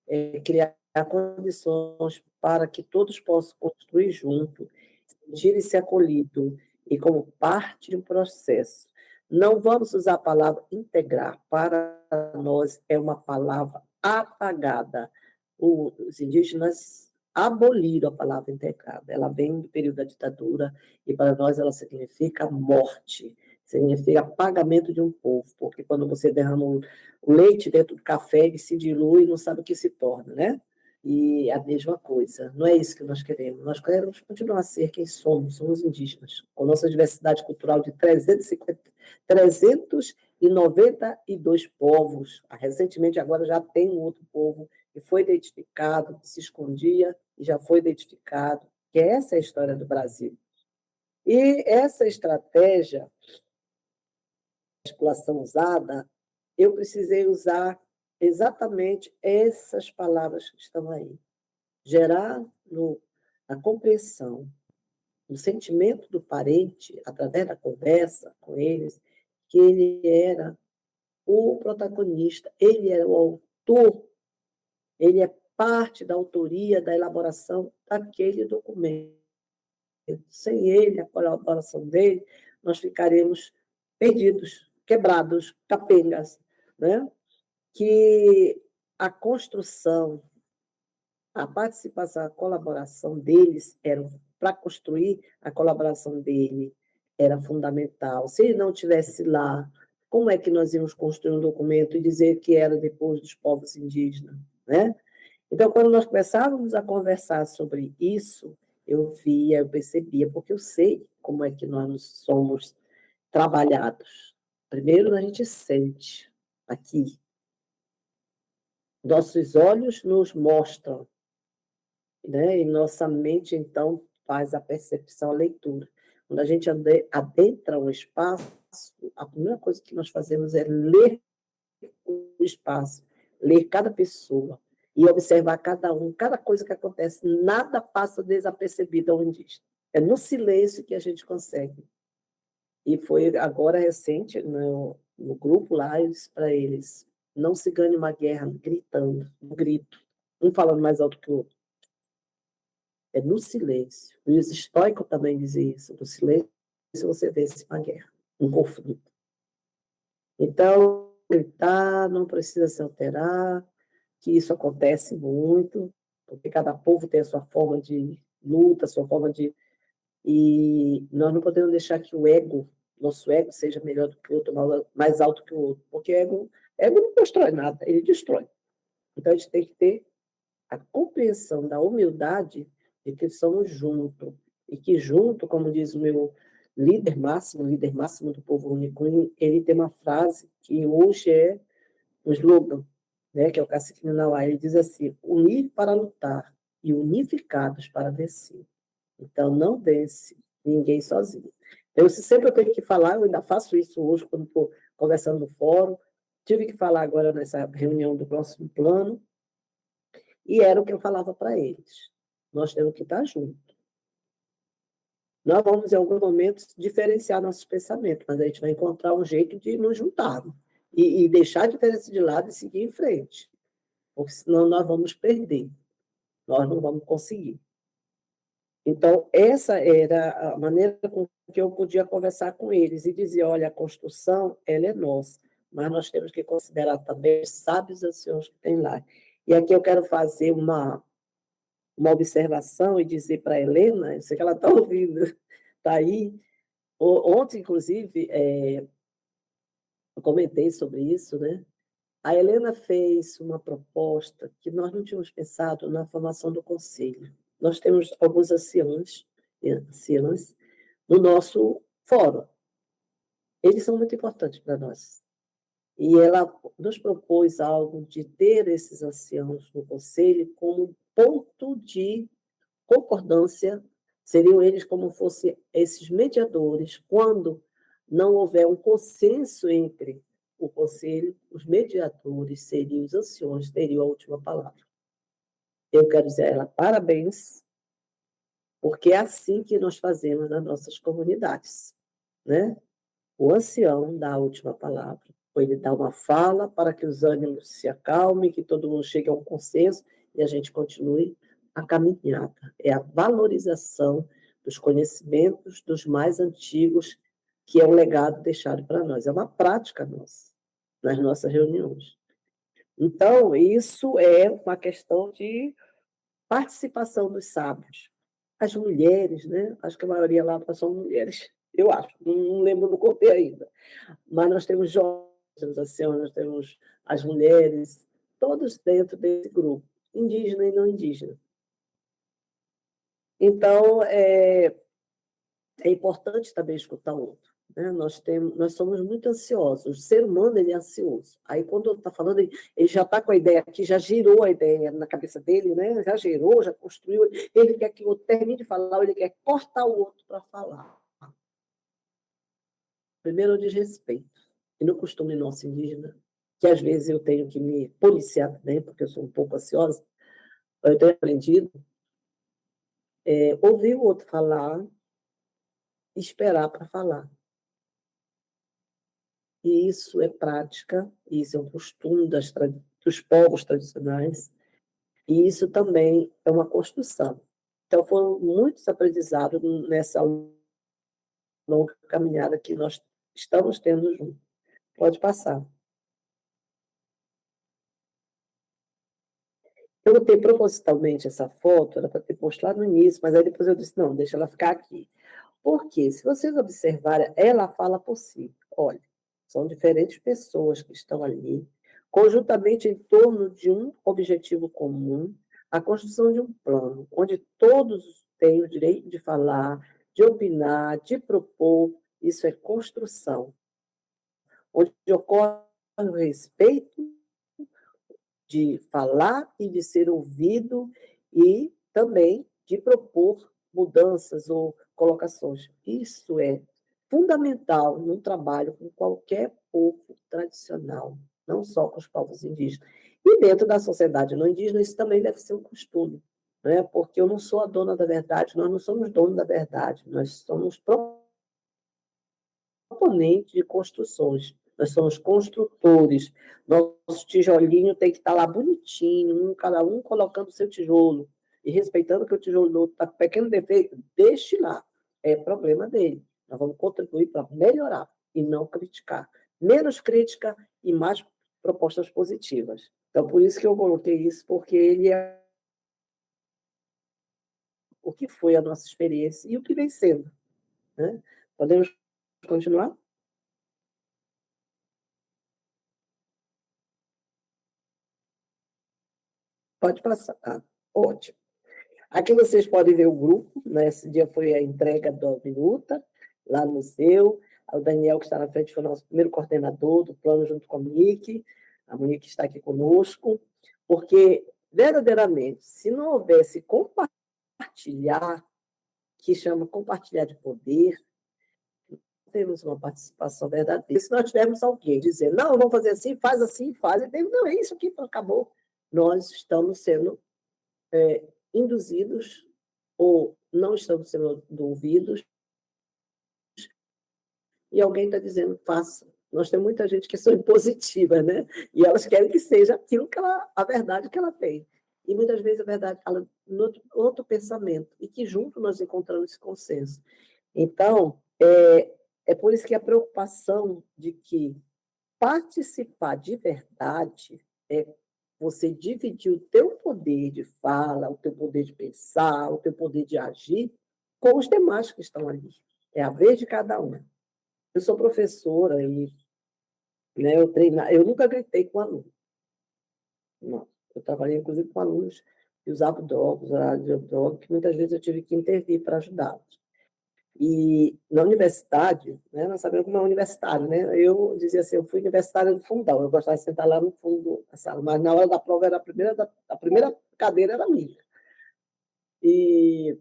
é criar condições para que todos possam construir junto, sentirem-se acolhidos e como parte de um processo. Não vamos usar a palavra integrar, para nós é uma palavra apagada. Os indígenas aboliram a palavra integrada, ela vem do período da ditadura e para nós ela significa morte, significa apagamento de um povo, porque quando você derrama o leite dentro do café, ele se dilui e não sabe o que se torna, né? E a mesma coisa, não é isso que nós queremos. Nós queremos continuar a ser quem somos indígenas, com nossa diversidade cultural de 392 povos. Recentemente, agora já tem um outro povo que foi identificado, que se escondia e já foi identificado, que essa é a história do Brasil. E essa estratégia, a articulação usada, eu precisei usar exatamente essas palavras que estão aí. Gerar a compreensão, no sentimento do parente, através da conversa com eles, que ele era o protagonista, ele era o autor, ele é parte da autoria, da elaboração daquele documento. Sem ele, a colaboração dele, nós ficaremos perdidos, quebrados, capengas, né? Que a construção, a participação, a colaboração deles era para construir a colaboração dele era fundamental. Se ele não tivesse lá, como é que nós íamos construir um documento e dizer que era depois dos povos indígenas, né? Então, quando nós começávamos a conversar sobre isso, eu via, eu percebia, porque eu sei como é que nós somos trabalhados. Primeiro, a gente sente aqui. Nossos olhos nos mostram, né? E nossa mente, então, faz a percepção, a leitura. Quando a gente adentra um espaço, a primeira coisa que nós fazemos é ler o espaço, ler cada pessoa e observar cada um, cada coisa que acontece. Nada passa desapercebido ao indígena. É no silêncio que a gente consegue. E foi agora recente, no grupo lá, eu disse para eles, não se ganhe uma guerra gritando, um grito, um falando mais alto que o outro. É no silêncio. E os estoicos também diziam isso. No silêncio você vence uma guerra, um conflito. Então, gritar não precisa se alterar, que isso acontece muito, porque cada povo tem a sua forma de luta, a sua forma de... E nós não podemos deixar que o ego, nosso ego, seja melhor do que o outro, mais alto que o outro, porque ego não constrói nada, ele destrói. Então, a gente tem que ter a compreensão da humildade de que somos juntos, e que junto, como diz o meu líder máximo do povo único, ele tem uma frase que hoje é um slogan, né, que é o Cacique Ninauá. Ele diz assim: unir para lutar e unificados para vencer. Então, não vence ninguém sozinho. Eu sempre tenho que falar, eu ainda faço isso hoje, quando estou conversando no fórum, tive que falar agora nessa reunião do próximo plano, e era o que eu falava para eles. Nós temos que estar juntos. Nós vamos, em algum momento, diferenciar nossos pensamentos, mas a gente vai encontrar um jeito de nos juntar e deixar a diferença de lado e seguir em frente, porque senão nós vamos perder, nós não vamos conseguir. Então, essa era a maneira com que eu podia conversar com eles e dizer: olha, a construção, ela é nossa, mas nós temos que considerar também os sábios anciãos que tem lá. E aqui eu quero fazer uma observação e dizer para a Helena, eu sei que ela está ouvindo, está aí. Ontem, inclusive, eu comentei sobre isso, né? A Helena fez uma proposta que nós não tínhamos pensado na formação do conselho. Nós temos alguns anciãos no nosso fórum. Eles são muito importantes para nós. E ela nos propôs algo de ter esses anciãos no conselho como ponto de concordância, seriam eles como fossem esses mediadores, quando não houver um consenso entre o conselho, os mediadores seriam os anciões, teriam a última palavra. Eu quero dizer a ela parabéns, porque é assim que nós fazemos nas nossas comunidades, né? O ancião dá a última palavra, ou ele dá uma fala para que os ânimos se acalmem, que todo mundo chegue a um consenso e a gente continue a caminhada. É a valorização dos conhecimentos dos mais antigos, que é um legado deixado para nós. É uma prática nossa, nas nossas reuniões. Então, isso é uma questão de participação dos sábios. As mulheres, né? Acho que a maioria lá são mulheres, eu acho, não lembro, não contei ainda. Mas nós temos jovens, assim, nós temos as mulheres, todos dentro desse grupo, indígena e não indígena. Então, é importante também escutar o outro. Né? Nós somos muito ansiosos. O ser humano, ele é ansioso. Aí, quando está falando, ele já está com a ideia aqui, já girou a ideia na cabeça dele, né? Já gerou, já construiu. Ele quer que o outro termine de falar, ou ele quer cortar o outro para falar. Primeiro, o desrespeito. E no costume nosso indígena, que às vezes eu tenho que me policiar também, porque eu sou um pouco ansiosa, eu tenho aprendido, ouvir o outro falar, esperar para falar. E isso é prática, isso é um costume dos povos tradicionais, e isso também é uma construção. Então, foram muitos aprendizados nessa longa caminhada que nós estamos tendo juntos. Pode passar. Eu botei propositalmente essa foto, era para ter posto lá no início, mas aí depois eu disse: não, deixa ela ficar aqui. Porque, se vocês observarem, ela fala por si. Olha, são diferentes pessoas que estão ali, conjuntamente em torno de um objetivo comum, a construção de um plano, onde todos têm o direito de falar, de opinar, de propor. Isso é construção, onde ocorre o respeito de falar e de ser ouvido e também de propor mudanças ou colocações. Isso é fundamental no trabalho com qualquer povo tradicional, não só com os povos indígenas. E dentro da sociedade não indígena, isso também deve ser um costume, né? Porque eu não sou a dona da verdade, nós não somos donos da verdade, nós somos proponentes de construções. Nós somos construtores. Nosso tijolinho tem que estar lá bonitinho, cada um colocando o seu tijolo. E respeitando que o tijolo do outro está com pequeno defeito, deixe lá. É problema dele. Nós vamos contribuir para melhorar e não criticar. Menos crítica e mais propostas positivas. Então, por isso que eu coloquei isso, porque ele é o que foi a nossa experiência e o que vem sendo, né? Podemos continuar? Pode passar. Ah, ótimo. Aqui vocês podem ver o grupo, né? Esse dia foi a entrega da minuta, lá no museu. O Daniel, que está na frente, foi o nosso primeiro coordenador do plano, junto com a Monique. A Monique está aqui conosco, porque, verdadeiramente, se não houvesse compartilhar, que chama compartilhar de poder, temos uma participação verdadeira. Se nós tivermos alguém dizendo, não, vamos fazer assim, faz, e não, é isso aqui, acabou. Nós estamos sendo induzidos ou não estamos sendo ouvidos e alguém está dizendo, faça. Nós temos muita gente que são impositivas, né? E elas querem que seja aquilo que a verdade que ela tem. E muitas vezes a verdade está no outro pensamento, e que junto nós encontramos esse consenso. Então, é por isso que a preocupação de que participar de verdade é você dividir o teu poder de fala, o teu poder de pensar, o teu poder de agir com os demais que estão ali. É a vez de cada um. Eu sou professora e, né, eu nunca gritei com aluno. Não. Eu trabalhei, inclusive, com alunos que usavam drogas, que muitas vezes eu tive que intervir para ajudá-los. E na universidade, né, nós sabemos como é universitário, né? Eu dizia assim, eu fui universitária do fundão, eu gostava de sentar lá no fundo da sala, mas na hora da prova era a primeira cadeira era minha. E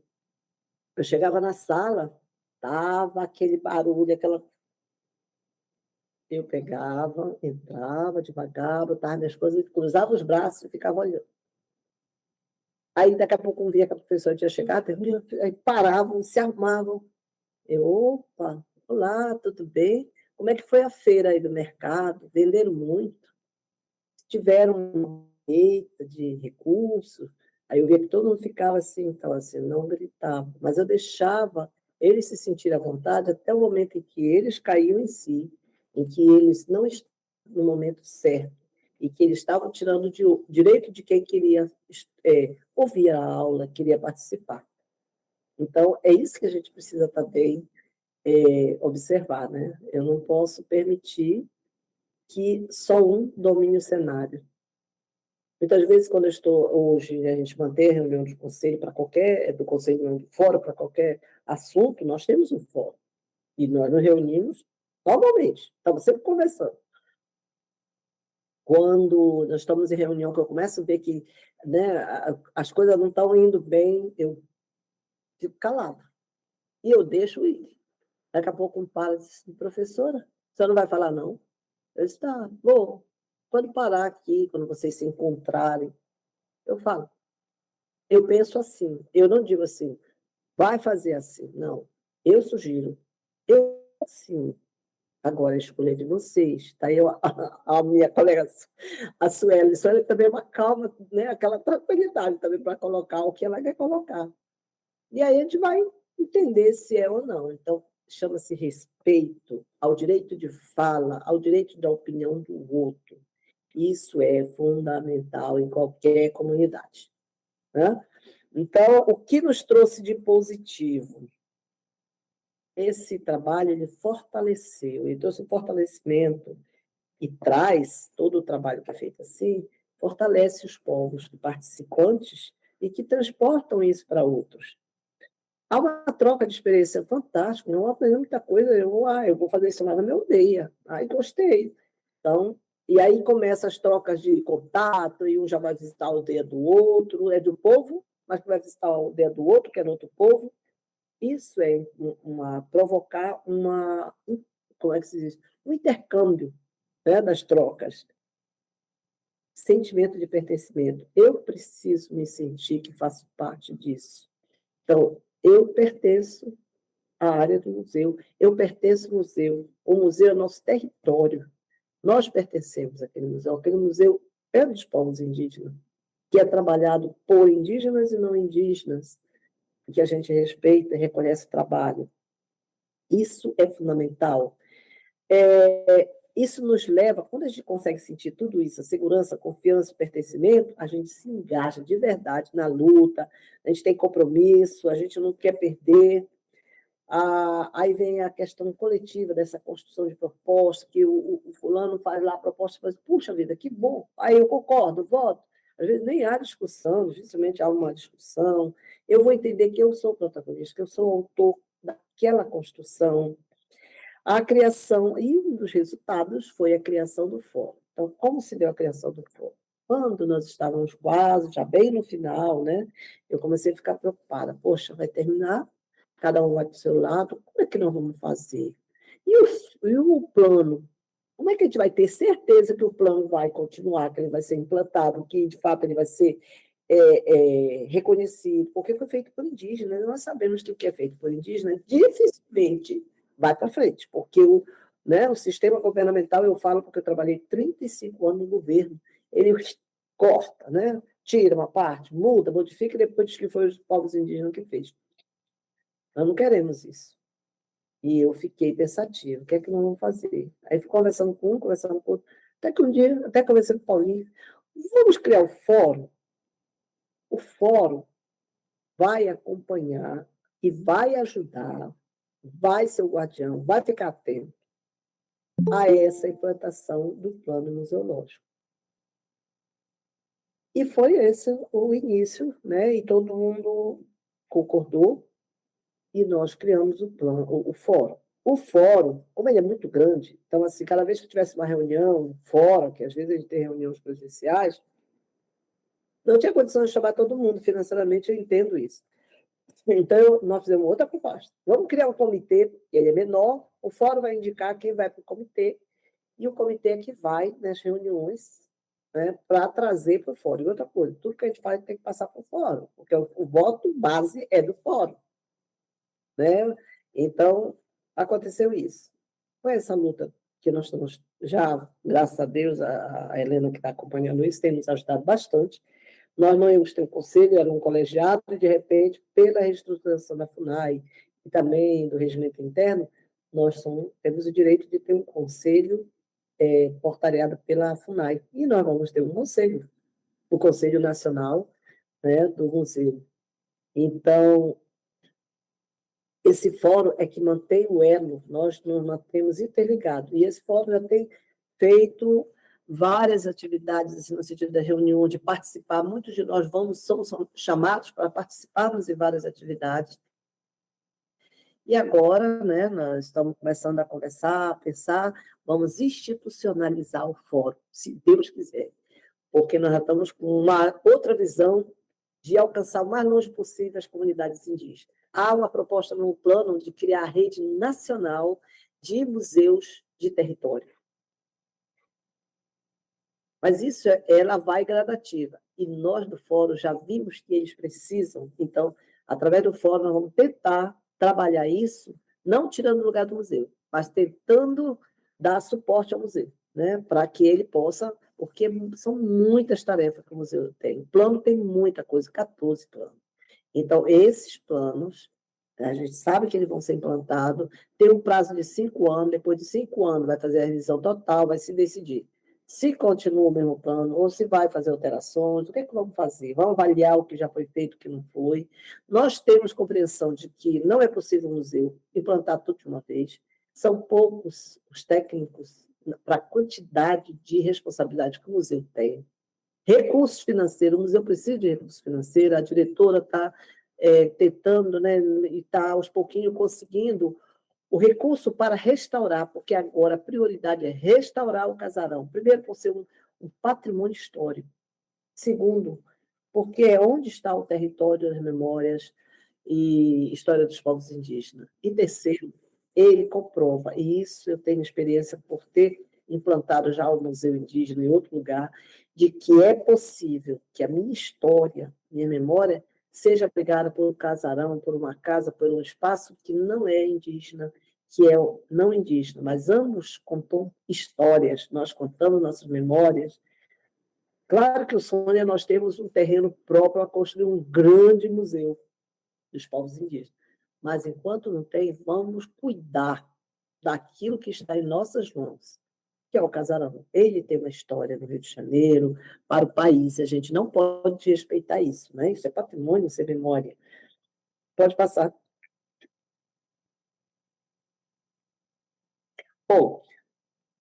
eu chegava na sala, tava aquele barulho, eu pegava, entrava devagar, botava minhas coisas, cruzava os braços e ficava olhando. Aí daqui a pouco via que a professora tinha chegado, aí paravam, se arrumavam. Opa, olá, tudo bem? Como é que foi a feira aí do mercado? Venderam muito? Tiveram uma colheita de recursos? Aí eu via que todo mundo ficava assim, então assim, não gritava, mas eu deixava eles se sentirem à vontade até o momento em que eles caíam em si, em que eles não estavam no momento certo, e que eles estavam tirando o direito de quem queria ouvir a aula, queria participar. Então, é isso que a gente precisa também observar, né? Eu não posso permitir que só um domine o cenário. Muitas vezes, quando eu estou hoje, a gente mantém reunião de conselho para qualquer, do conselho do fórum para qualquer assunto, nós temos um fórum. E nós nos reunimos normalmente, estamos sempre conversando. Quando nós estamos em reunião, que eu começo a ver que, né, as coisas não estão indo bem, eu fico calado. E eu deixo ir. Daqui a pouco um para e diz, professora, você não vai falar não? Eu disse, tá, vou. Quando parar aqui, quando vocês se encontrarem, eu falo. Eu penso assim, eu não digo assim, vai fazer assim. Não, eu sugiro. Eu, assim, agora a escolha é de vocês. Está aí a minha colega, a Sueli. A Sueli também é uma calma, né? Aquela tranquilidade também para colocar o que ela quer colocar. E aí a gente vai entender se é ou não. Então, chama-se respeito ao direito de fala, ao direito da opinião do outro. Isso é fundamental em qualquer comunidade, né? Então, o que nos trouxe de positivo? Esse trabalho ele fortaleceu, ele trouxe um fortalecimento e traz todo o trabalho que é feito assim, fortalece os povos participantes e que transportam isso para outros. Há uma troca de experiência fantástica, não aprendi muita coisa, eu vou fazer isso lá na minha aldeia. Aí gostei. Então, e aí começam as trocas de contato, e um já vai visitar a aldeia do outro, é do povo, mas vai visitar a aldeia do outro, que é do outro povo. Isso é provocar como é que se diz? Um intercâmbio, né, das trocas. Sentimento de pertencimento. Eu preciso me sentir que faço parte disso. Então, eu pertenço à área do museu, eu pertenço ao museu, o museu é nosso território, nós pertencemos aquele museu é dos povos indígenas, que é trabalhado por indígenas e não indígenas, que a gente respeita e reconhece o trabalho. Isso é fundamental. isso nos leva, quando a gente consegue sentir tudo isso, a segurança, a confiança, o pertencimento, a gente se engaja de verdade na luta, a gente tem compromisso, a gente não quer perder. Aí vem a questão coletiva dessa construção de proposta, que o fulano faz lá a proposta e faz, puxa vida, que bom, aí eu concordo, voto. Às vezes nem há discussão, dificilmente há uma discussão. Eu vou entender que eu sou o protagonista, que eu sou o autor daquela construção. A criação, e um dos resultados foi a criação do fórum. Então, como se deu a criação do fórum? Quando nós estávamos quase, já bem no final, né, eu comecei a ficar preocupada. Poxa, vai terminar, cada um vai para o seu lado, como é que nós vamos fazer? E o plano? Como é que a gente vai ter certeza que o plano vai continuar, que ele vai ser implantado, que, de fato, ele vai ser reconhecido? Porque foi feito por indígenas, nós sabemos que o que é feito por indígenas dificilmente vai para frente, porque o sistema governamental, eu falo porque eu trabalhei 35 anos no governo, ele corta, né? Tira uma parte, muda, modifica, e depois diz que foi os povos indígenas que fez. Nós não queremos isso. E eu fiquei pensativa, o que é que nós vamos fazer? Aí fui conversando com um, conversando com outro, até que um dia, até conversei com o Paulinho, vamos criar o fórum? O fórum vai acompanhar e vai ajudar, vai ser o guardião, vai ficar atento a essa implantação do plano museológico. E foi esse o início, né? E todo mundo concordou e nós criamos o plano, o fórum. O fórum, como ele é muito grande, então, assim, cada vez que tivesse uma reunião fora, que às vezes a gente tem reuniões presenciais, não tinha condição de chamar todo mundo, financeiramente eu entendo isso. Então, nós fizemos outra proposta. Vamos criar um comitê, ele é menor, o fórum vai indicar quem vai para o comitê, e o comitê é que vai nas reuniões, né, para trazer para o fórum. E outra coisa, tudo que a gente faz tem que passar para o fórum, porque o voto base é do fórum. Né? Então, aconteceu isso. Com essa luta que nós estamos já, graças a Deus, a Helena que está acompanhando isso, tem nos ajudado bastante. Nós não íamos ter um conselho, era um colegiado, e, de repente, pela reestruturação da FUNAI e também do regimento interno, nós temos o direito de ter um conselho portariado pela FUNAI. E nós vamos ter um conselho, o Conselho Nacional, né, do Museu. Então, esse fórum é que mantém o elo, nós nos mantemos interligados. E esse fórum já tem feito várias atividades, assim, no sentido da reunião, de participar. Muitos de nós somos chamados para participarmos em várias atividades. E agora, né, nós estamos começando a conversar, a pensar, vamos institucionalizar o fórum, se Deus quiser, porque nós já estamos com uma outra visão de alcançar o mais longe possível as comunidades indígenas. Há uma proposta no plano de criar a rede nacional de museus de território. Mas isso ela vai gradativa. E nós do Fórum já vimos que eles precisam. Então, através do Fórum, nós vamos tentar trabalhar isso, não tirando o lugar do museu, mas tentando dar suporte ao museu, né? Para que ele possa, porque são muitas tarefas que o museu tem. O plano tem muita coisa, 14 planos. Então, esses planos, a gente sabe que eles vão ser implantados, tem um prazo de 5 anos, depois de 5 anos vai fazer a revisão total, vai se decidir se continua o mesmo plano ou se vai fazer alterações, o que é que vamos fazer? Vamos avaliar o que já foi feito, o que não foi. Nós temos compreensão de que não é possível o museu implantar tudo de uma vez, são poucos os técnicos para a quantidade de responsabilidade que o museu tem. Recursos financeiros, o museu precisa de recursos financeiros, a diretora está tentando, né, e está aos pouquinhos conseguindo o recurso para restaurar, porque agora a prioridade é restaurar o casarão. Primeiro, por ser um patrimônio histórico. Segundo, porque é onde está o território das memórias e história dos povos indígenas. E terceiro, ele comprova, e isso eu tenho experiência por ter implantado já o Museu Indígena em outro lugar, de que é possível que a minha história, minha memória, seja pegada por um casarão, por uma casa, por um espaço que não é indígena, que é não indígena, mas ambos contam histórias, nós contamos nossas memórias. Claro que o sonho é nós termos um terreno próprio a construir um grande museu dos povos indígenas, mas enquanto não tem, vamos cuidar daquilo que está em nossas mãos. que é o casarão. Ele tem uma história no Rio de Janeiro, para o país. A gente não pode respeitar isso, né? Isso é patrimônio, isso é memória. Pode passar. Bom,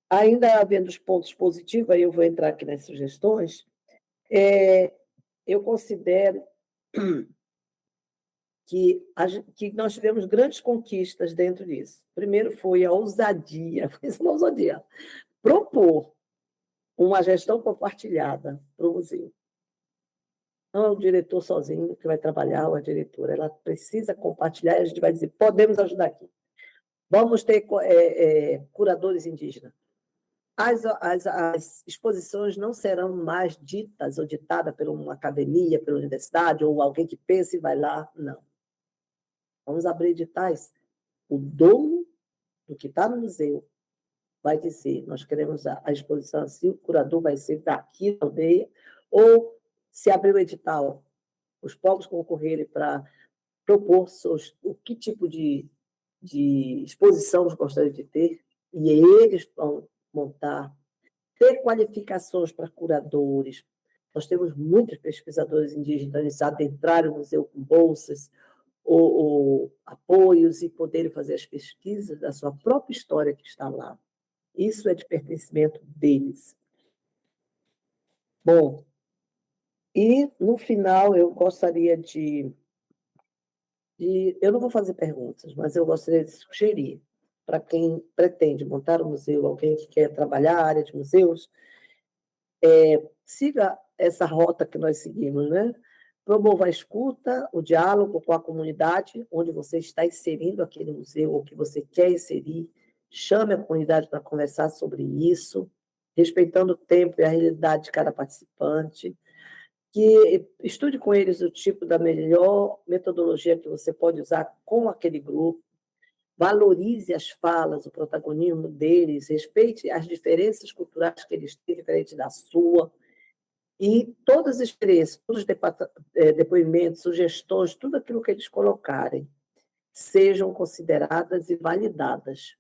ainda havendo os pontos positivos, aí eu vou entrar aqui nas sugestões, eu considero que nós tivemos grandes conquistas dentro disso. Primeiro foi a ousadia, propor uma gestão compartilhada para o museu. Não é o diretor sozinho que vai trabalhar, ou a diretora, ela precisa compartilhar, e a gente vai dizer, podemos ajudar aqui. Vamos ter curadores indígenas. As exposições não serão mais ditas ou ditadas por uma academia, pela universidade, ou alguém que pensa e vai lá, não. Vamos abrir editais. O dono do que está no museu vai dizer, nós queremos a exposição assim, o curador vai ser daqui da aldeia, ou se abrir o edital, os povos concorrerem para propor o que tipo de exposição eles gostariam de ter, e eles vão montar, ter qualificações para curadores. Nós temos muitos pesquisadores indígenas adentrarem o museu com bolsas, ou apoios, e poderem fazer as pesquisas da sua própria história que está lá. Isso é de pertencimento deles. Bom, e, no final, eu gostaria eu não vou fazer perguntas, mas eu gostaria de sugerir para quem pretende montar um museu, alguém que quer trabalhar a área de museus, siga essa rota que nós seguimos, né? Promova a escuta, o diálogo com a comunidade, onde você está inserindo aquele museu, ou que você quer inserir, chame a comunidade para conversar sobre isso, respeitando o tempo e a realidade de cada participante, que estude com eles o tipo da melhor metodologia que você pode usar com aquele grupo, valorize as falas, o protagonismo deles, respeite as diferenças culturais que eles têm, diferente da sua, e todas as experiências, todos os depoimentos, sugestões, tudo aquilo que eles colocarem, sejam consideradas e validadas.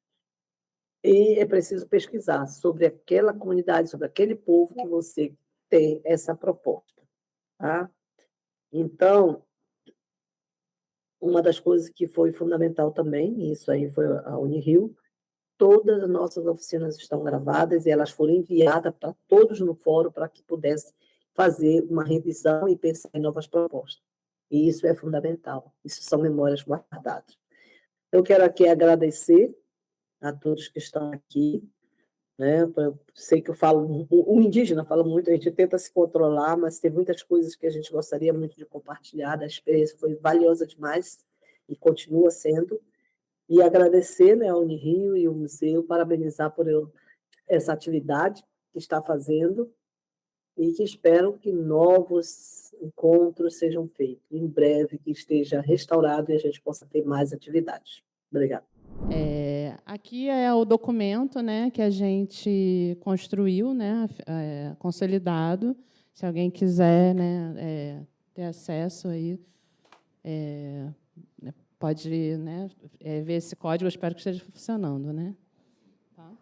E é preciso pesquisar sobre aquela comunidade, sobre aquele povo que você tem essa proposta. Tá? Então, uma das coisas que foi fundamental também, isso aí foi a Unirio, todas as nossas oficinas estão gravadas e elas foram enviadas para todos no fórum para que pudesse fazer uma revisão e pensar em novas propostas. E isso é fundamental. Isso são memórias guardadas. Eu quero aqui agradecer a todos que estão aqui, né? Eu sei que eu falo, o indígena fala muito, a gente tenta se controlar, mas tem muitas coisas que a gente gostaria muito de compartilhar. A experiência foi valiosa demais e continua sendo. E agradecer, né, a Unirio e o museu, parabenizar por essa atividade que está fazendo e que espero que novos encontros sejam feitos em breve, que esteja restaurado e a gente possa ter mais atividades. Obrigada. Aqui é o documento, né, que a gente construiu, né, consolidado. Se alguém quiser, né, ter acesso aí, pode, né, ver esse código. Eu espero que esteja funcionando, né? Tá?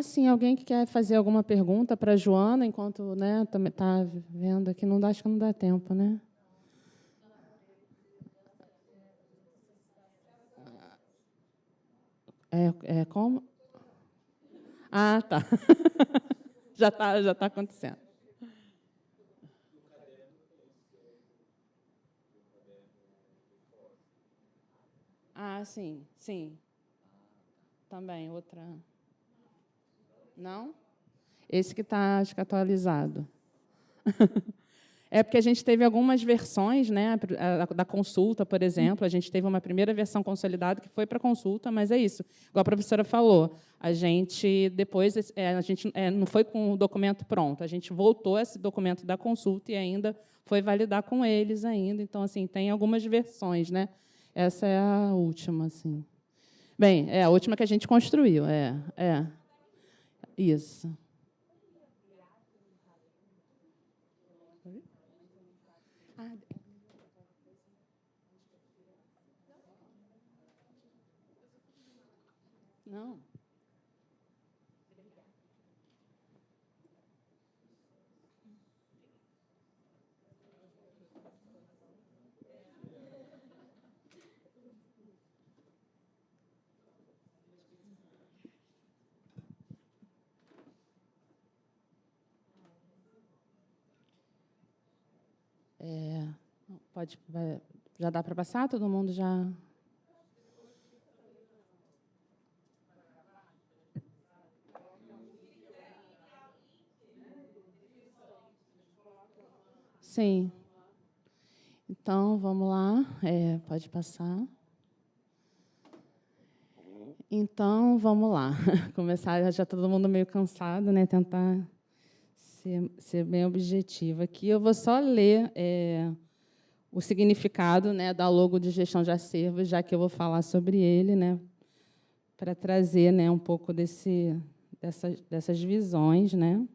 Sim, alguém que quer fazer alguma pergunta para a Joana, enquanto, né, também está vendo aqui, acho que não dá tempo, né? Como? Tá. já tá acontecendo. Sim. Também, outra... Não? Esse que está, acho que, atualizado. É porque a gente teve algumas versões, né, da consulta, por exemplo. A gente teve uma primeira versão consolidada que foi para consulta, mas é isso. Igual a professora falou, a gente depois não foi com o documento pronto. A gente voltou esse documento da consulta e ainda foi validar com eles ainda. Então, assim, tem algumas versões, né? Essa é a última, assim. Bem, é a última que a gente construiu. Isso. Não. Já dá para passar? Todo mundo já... Sim. Então, vamos lá. Pode passar. Então, vamos lá. Começar, já todo mundo meio cansado, né? Tentar ser bem objetivo aqui. Eu vou só ler o significado, né, da logo de gestão de acervos, já que eu vou falar sobre ele, né, para trazer, né, um pouco dessas visões, né.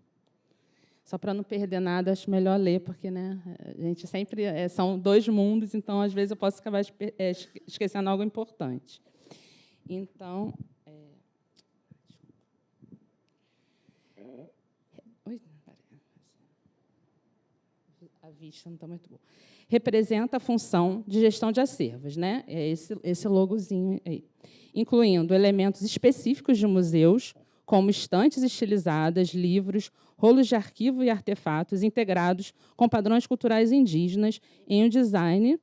Só para não perder nada, acho melhor ler, porque, né, a gente sempre são dois mundos, então às vezes eu posso acabar esquecendo algo importante. Então, a vista não está muito boa. Representa a função de gestão de acervos, né? É esse logozinho aí, incluindo elementos específicos de museus, como estantes estilizadas, livros, rolos de arquivo e artefatos integrados com padrões culturais indígenas em um design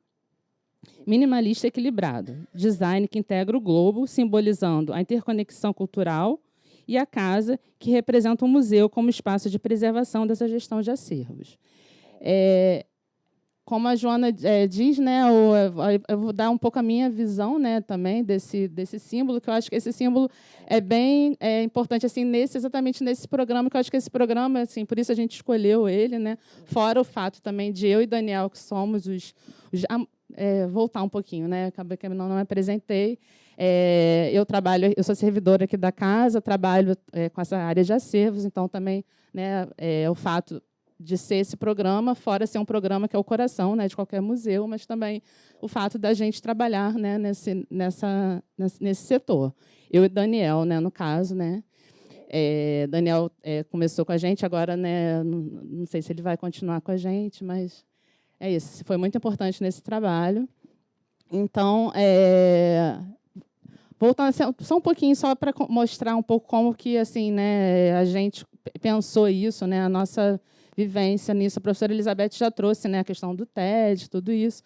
minimalista equilibrado, design que integra o globo, simbolizando a interconexão cultural, e a casa, que representa o museu como espaço de preservação dessa gestão de acervos. Como a Joana diz, né, eu vou dar um pouco a minha visão, né, também desse símbolo, que eu acho que esse símbolo é bem importante assim, exatamente nesse programa, que eu acho que esse programa, assim, por isso a gente escolheu ele, né, fora o fato também de eu e Daniel, que somos voltar um pouquinho, né, acabei que eu não me apresentei. Eu sou servidora aqui da casa, trabalho com essa área de acervos, então também, né, o fato de ser esse programa, fora ser um programa que é o coração, né, de qualquer museu, mas também o fato da gente trabalhar, né, nesse setor. Eu e Daniel, né, no caso, né. Daniel começou com a gente, agora, né, não sei se ele vai continuar com a gente, mas é isso. Foi muito importante nesse trabalho. Então, voltando só um pouquinho, só para mostrar um pouco como que, assim, né, a gente pensou isso, né, a nossa vivência nisso. A professora Elizabeth já trouxe, né, a questão do TED, tudo isso.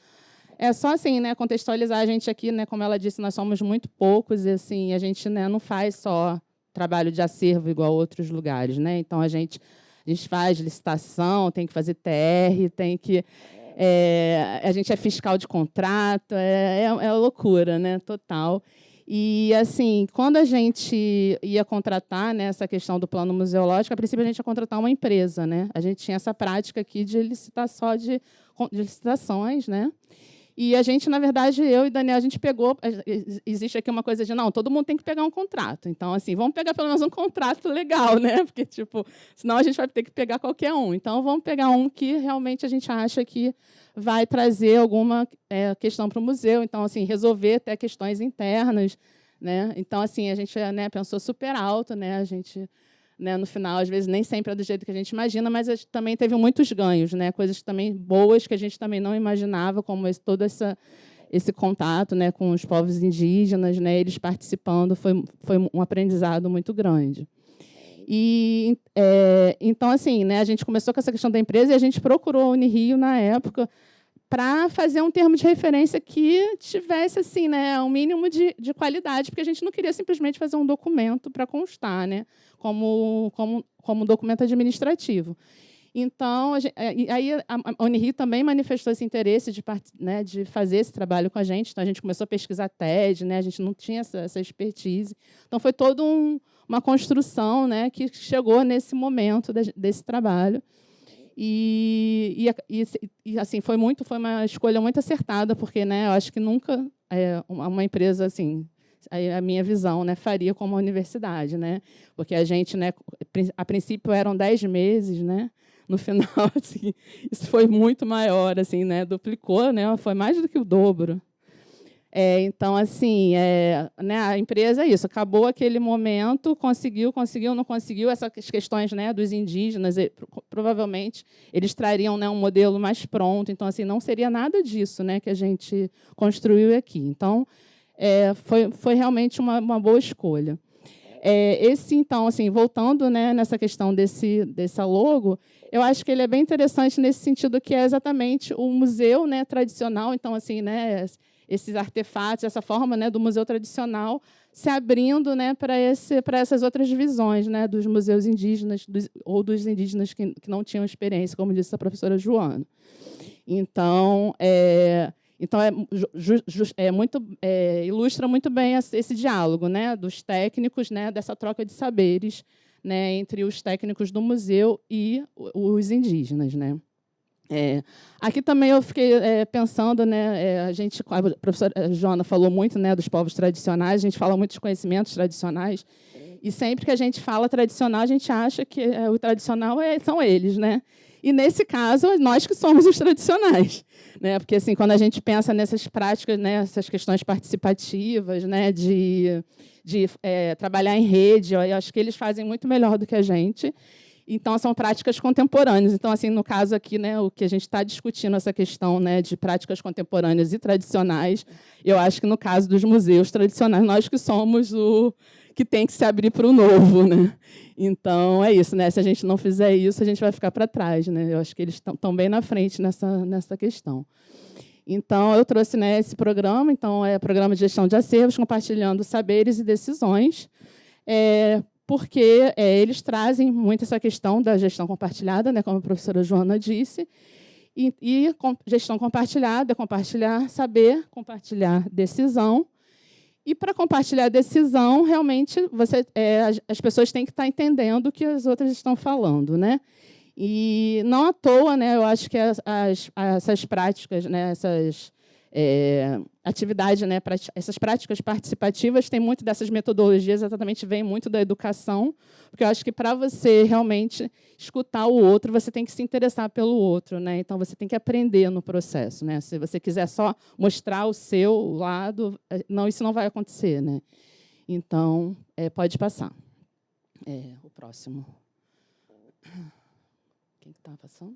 É só assim, né, contextualizar a gente aqui, né, como ela disse, nós somos muito poucos e assim, a gente, né, não faz só trabalho de acervo igual a outros lugares, né? Então a gente faz licitação, tem que fazer TR, tem que a gente é fiscal de contrato, é loucura, né, total. E, assim, quando a gente ia contratar, né, essa questão do plano museológico, a princípio a gente ia contratar uma empresa, né? A gente tinha essa prática aqui de licitações, né? E a gente, na verdade, eu e Daniel, a gente pegou... Existe aqui uma coisa de, não, todo mundo tem que pegar um contrato. Então, assim, vamos pegar pelo menos um contrato legal, né? Porque, tipo, senão a gente vai ter que pegar qualquer um. Então, vamos pegar um que realmente a gente acha que vai trazer alguma questão para o museu. Então, assim, resolver até questões internas, né? Então, assim, a gente, né, pensou super alto, né? A gente, né, no final, às vezes, nem sempre é do jeito que a gente imagina, mas a gente também teve muitos ganhos, né? Coisas também boas que a gente também não imaginava, como todo esse contato, né, com os povos indígenas, né, eles participando, foi um aprendizado muito grande. E, então, assim, né, a gente começou com essa questão da empresa e a gente procurou a Unirio, na época, para fazer um termo de referência que tivesse, assim, né, um mínimo de qualidade, porque a gente não queria simplesmente fazer um documento para constar, né, como documento administrativo. Então, aí a Unirio também manifestou esse interesse de fazer esse trabalho com a gente. Então, a gente começou a pesquisar TED, né, a gente não tinha essa expertise. Então, foi toda uma construção, né, que chegou nesse momento desse trabalho. E assim, foi uma escolha muito acertada, porque, né, eu acho que nunca uma empresa assim, a minha visão, né, faria como a universidade, né, porque a gente, né, a princípio eram 10 meses, né, no final, assim, isso foi muito maior, assim, né, duplicou, né, foi mais do que o dobro. Então, assim, né, a empresa é isso, acabou aquele momento, conseguiu, não conseguiu, essas questões, né, dos indígenas, provavelmente eles trariam, né, um modelo mais pronto, então, assim, não seria nada disso, né, que a gente construiu aqui. Então, foi realmente uma boa escolha. Então, assim, voltando, né, nessa questão desse logo, eu acho que ele é bem interessante nesse sentido que é exatamente o museu, né, tradicional, então, assim, né, esses artefatos, essa forma, né, do museu tradicional se abrindo, né, para essas outras visões, né, dos museus indígenas ou dos indígenas que não tinham experiência, como disse a professora Joana. Então, ilustra muito bem esse diálogo, né, dos técnicos, né, dessa troca de saberes, né, entre os técnicos do museu e os indígenas, né. Aqui também eu fiquei pensando, né, a professora Joana falou muito, né, dos povos tradicionais, a gente fala muito dos conhecimentos tradicionais, e sempre que a gente fala tradicional, a gente acha que o tradicional são eles, né? E, nesse caso, nós que somos os tradicionais, né? Porque, assim, quando a gente pensa nessas práticas, né, essas questões participativas, né, de trabalhar em rede, eu acho que eles fazem muito melhor do que a gente. Então, são práticas contemporâneas. Então, assim, no caso aqui, né, o que a gente está discutindo, essa questão, né, de práticas contemporâneas e tradicionais, eu acho que, no caso dos museus tradicionais, nós que somos o que tem que se abrir para o novo, né? Então, é isso, né? Se a gente não fizer isso, a gente vai ficar para trás, né? Eu acho que eles estão bem na frente nessa questão. Então, eu trouxe, né, esse programa, então, é Programa de Gestão de Acervos, compartilhando saberes e decisões, porque eles trazem muito essa questão da gestão compartilhada, né, como a professora Joana disse, e gestão compartilhada, compartilhar saber, compartilhar decisão. E, para compartilhar decisão, realmente, as pessoas têm que estar entendendo o que as outras estão falando, né? E, não à toa, né, eu acho que essas práticas, né, essas atividades, né, essas práticas participativas têm muito dessas metodologias, exatamente vem muito da educação, porque eu acho que para você realmente escutar o outro, você tem que se interessar pelo outro, né? Então você tem que aprender no processo, né? Se você quiser só mostrar o seu lado, não, isso não vai acontecer, né? Então, pode passar. O próximo. Quem está passando?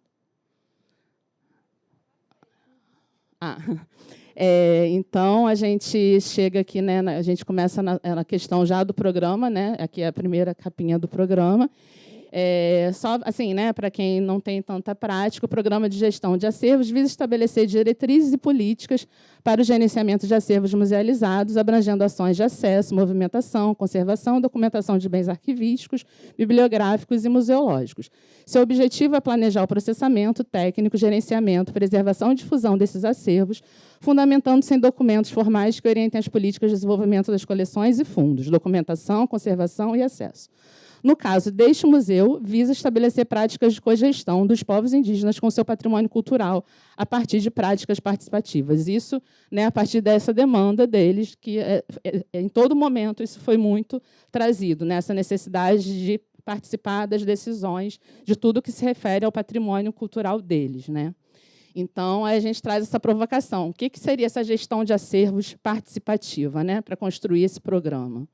Então, a gente chega aqui, né, a gente começa na questão já do programa, né, aqui é a primeira capinha do programa. Só assim, né, para quem não tem tanta prática, o Programa de Gestão de Acervos visa estabelecer diretrizes e políticas para o gerenciamento de acervos musealizados, abrangendo ações de acesso, movimentação, conservação, documentação de bens arquivísticos, bibliográficos e museológicos. Seu objetivo é planejar o processamento técnico, gerenciamento, preservação e difusão desses acervos, fundamentando-se em documentos formais que orientem as políticas de desenvolvimento das coleções e fundos, documentação, conservação e acesso. No caso deste museu, visa estabelecer práticas de cogestão dos povos indígenas com seu patrimônio cultural, a partir de práticas participativas. Isso, né, a partir dessa demanda deles, que em todo momento isso foi muito trazido, né, essa necessidade de participar das decisões, de tudo que se refere ao patrimônio cultural deles, né? Então, a gente traz essa provocação. O que seria essa gestão de acervos participativa, né, para construir esse programa?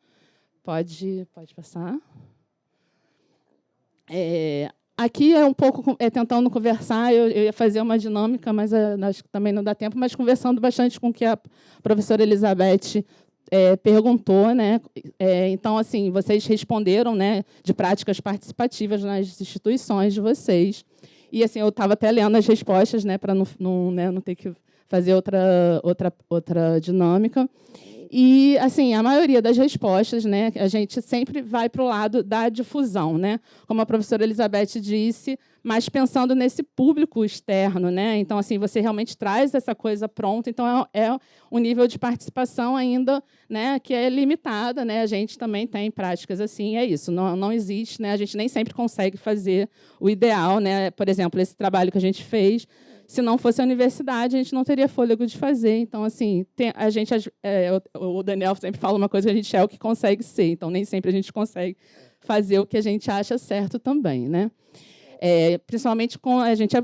Pode passar. Aqui é um pouco tentando conversar, eu ia fazer uma dinâmica, mas acho que também não dá tempo, mas conversando bastante com o que a professora Elizabeth perguntou, né? Então, assim, vocês responderam, né, de práticas participativas nas instituições de vocês. E, assim, eu estava até lendo as respostas, né, para não ter que fazer outra dinâmica. E, assim, a maioria das respostas, né, a gente sempre vai para o lado da difusão, né? Como a professora Elizabeth disse, mas pensando nesse público externo, né? Então, assim, você realmente traz essa coisa pronta, então é um nível de participação ainda, né, que é limitada, né? A gente também tem práticas assim, é isso, não existe, né? A gente nem sempre consegue fazer o ideal, né? Por exemplo, esse trabalho que a gente fez, se não fosse a universidade, a gente não teria fôlego de fazer. Então, assim, o Daniel sempre fala uma coisa, que a gente é o que consegue ser. Então, nem sempre a gente consegue fazer o que a gente acha certo também, né? Principalmente com a gente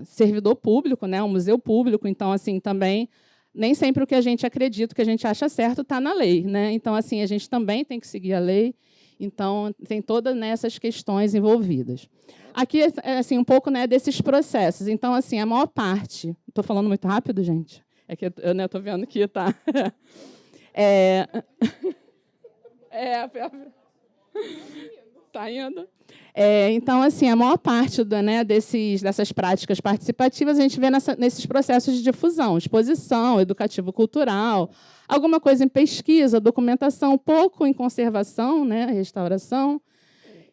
servidor público, né? Um museu público. Então, assim, também nem sempre o que a gente acredita, o que a gente acha certo, está na lei, né? Então, assim, a gente também tem que seguir a lei. Então, tem todas essas questões envolvidas. Aqui, assim, um pouco, né, desses processos. Então, assim, a maior parte... Estou falando muito rápido, gente? É que eu estou vendo que está... Está indo. Então, assim, a maior parte dessas práticas participativas a gente vê nesses processos de difusão, exposição, educativo-cultural, alguma coisa em pesquisa, documentação, pouco em conservação, né, restauração,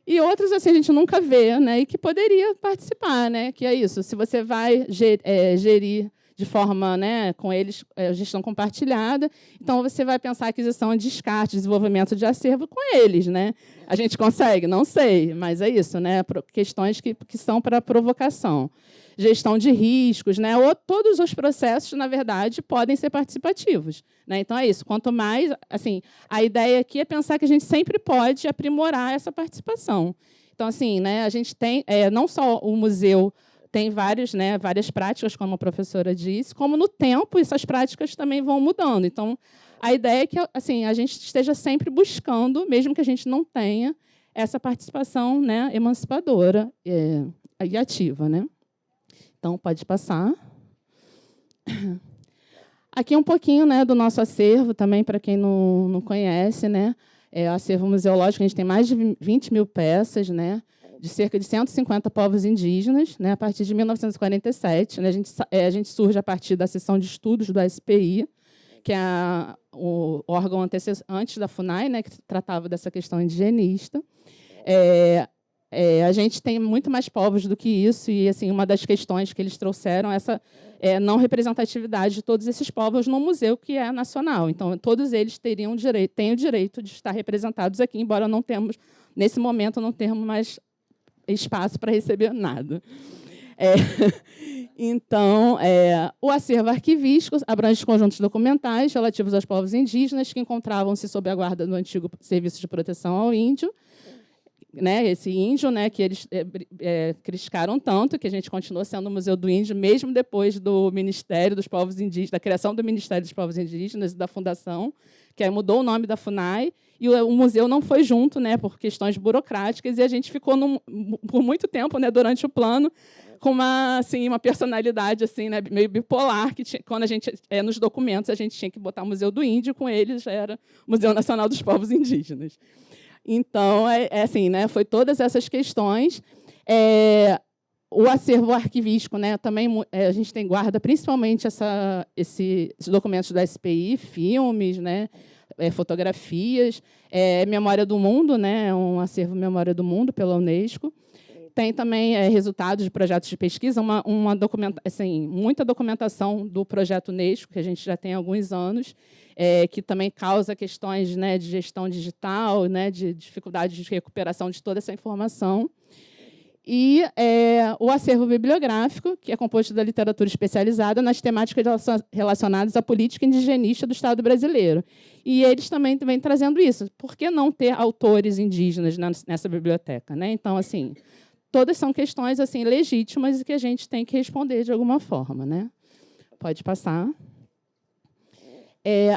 e outros assim, a gente nunca vê, né, e que poderia participar, né, que é isso, se você vai gerir de forma, né, com eles, gestão compartilhada, então você vai pensar aquisição, descarte, desenvolvimento de acervo com eles, né? A gente consegue? Não sei, mas é isso, né? Questões que são para provocação. Gestão de riscos, né? Ou todos os processos, na verdade, podem ser participativos, né? Então é isso. Quanto mais, assim, a ideia aqui é pensar que a gente sempre pode aprimorar essa participação. Então, assim, né? A gente tem não só o museu tem várias práticas, como a professora disse, como no tempo essas práticas também vão mudando. Então, a ideia é que assim, a gente esteja sempre buscando, mesmo que a gente não tenha, essa participação, né, emancipadora e ativa, né? Então, pode passar. Aqui um pouquinho, né, do nosso acervo, também, para quem não conhece, né? O acervo museológico, a gente tem mais de 20 mil peças, né? De cerca de 150 povos indígenas, né, a partir de 1947. Né, a gente surge a partir da seção de estudos do SPI, que é o órgão antes da FUNAI, né, que tratava dessa questão indigenista. A gente tem muito mais povos do que isso, e assim, uma das questões que eles trouxeram é essa não representatividade de todos esses povos no museu, que é nacional. Então, todos eles têm o direito de estar representados aqui, embora não temos, nesse momento, não termos mais espaço para receber nada. Então, o acervo arquivístico abrange conjuntos documentais relativos aos povos indígenas que encontravam-se sob a guarda do antigo Serviço de Proteção ao Índio, né, esse índio, né, que eles criticaram tanto, que a gente continuou sendo o Museu do Índio, mesmo depois do Ministério dos Povos Indígenas, da criação do Ministério dos Povos Indígenas e da fundação, que aí mudou o nome da FUNAI, e o museu não foi junto, né, por questões burocráticas, e a gente ficou por muito tempo, né, durante o plano, com uma personalidade assim, né, meio bipolar, que quando a gente, nos documentos, a gente tinha que botar o Museu do Índio, com eles já era o Museu Nacional dos Povos Indígenas. Então, assim, né, foi todas essas questões. O acervo arquivístico, né, também a gente tem guarda principalmente esses documentos da SPI, filmes, né, fotografias, Memória do Mundo, né, um acervo Memória do Mundo pela Unesco. Tem também resultados de projetos de pesquisa, muita documentação do projeto Unesco, que a gente já tem há alguns anos, que também causa questões, né, de gestão digital, né, de dificuldade de recuperação de toda essa informação. E o acervo bibliográfico, que é composto da literatura especializada nas temáticas relacionadas à política indigenista do Estado brasileiro. E eles também vêm trazendo isso. Por que não ter autores indígenas nessa biblioteca, né? Então, assim, todas são questões assim, legítimas e que a gente tem que responder de alguma forma, né? Pode passar.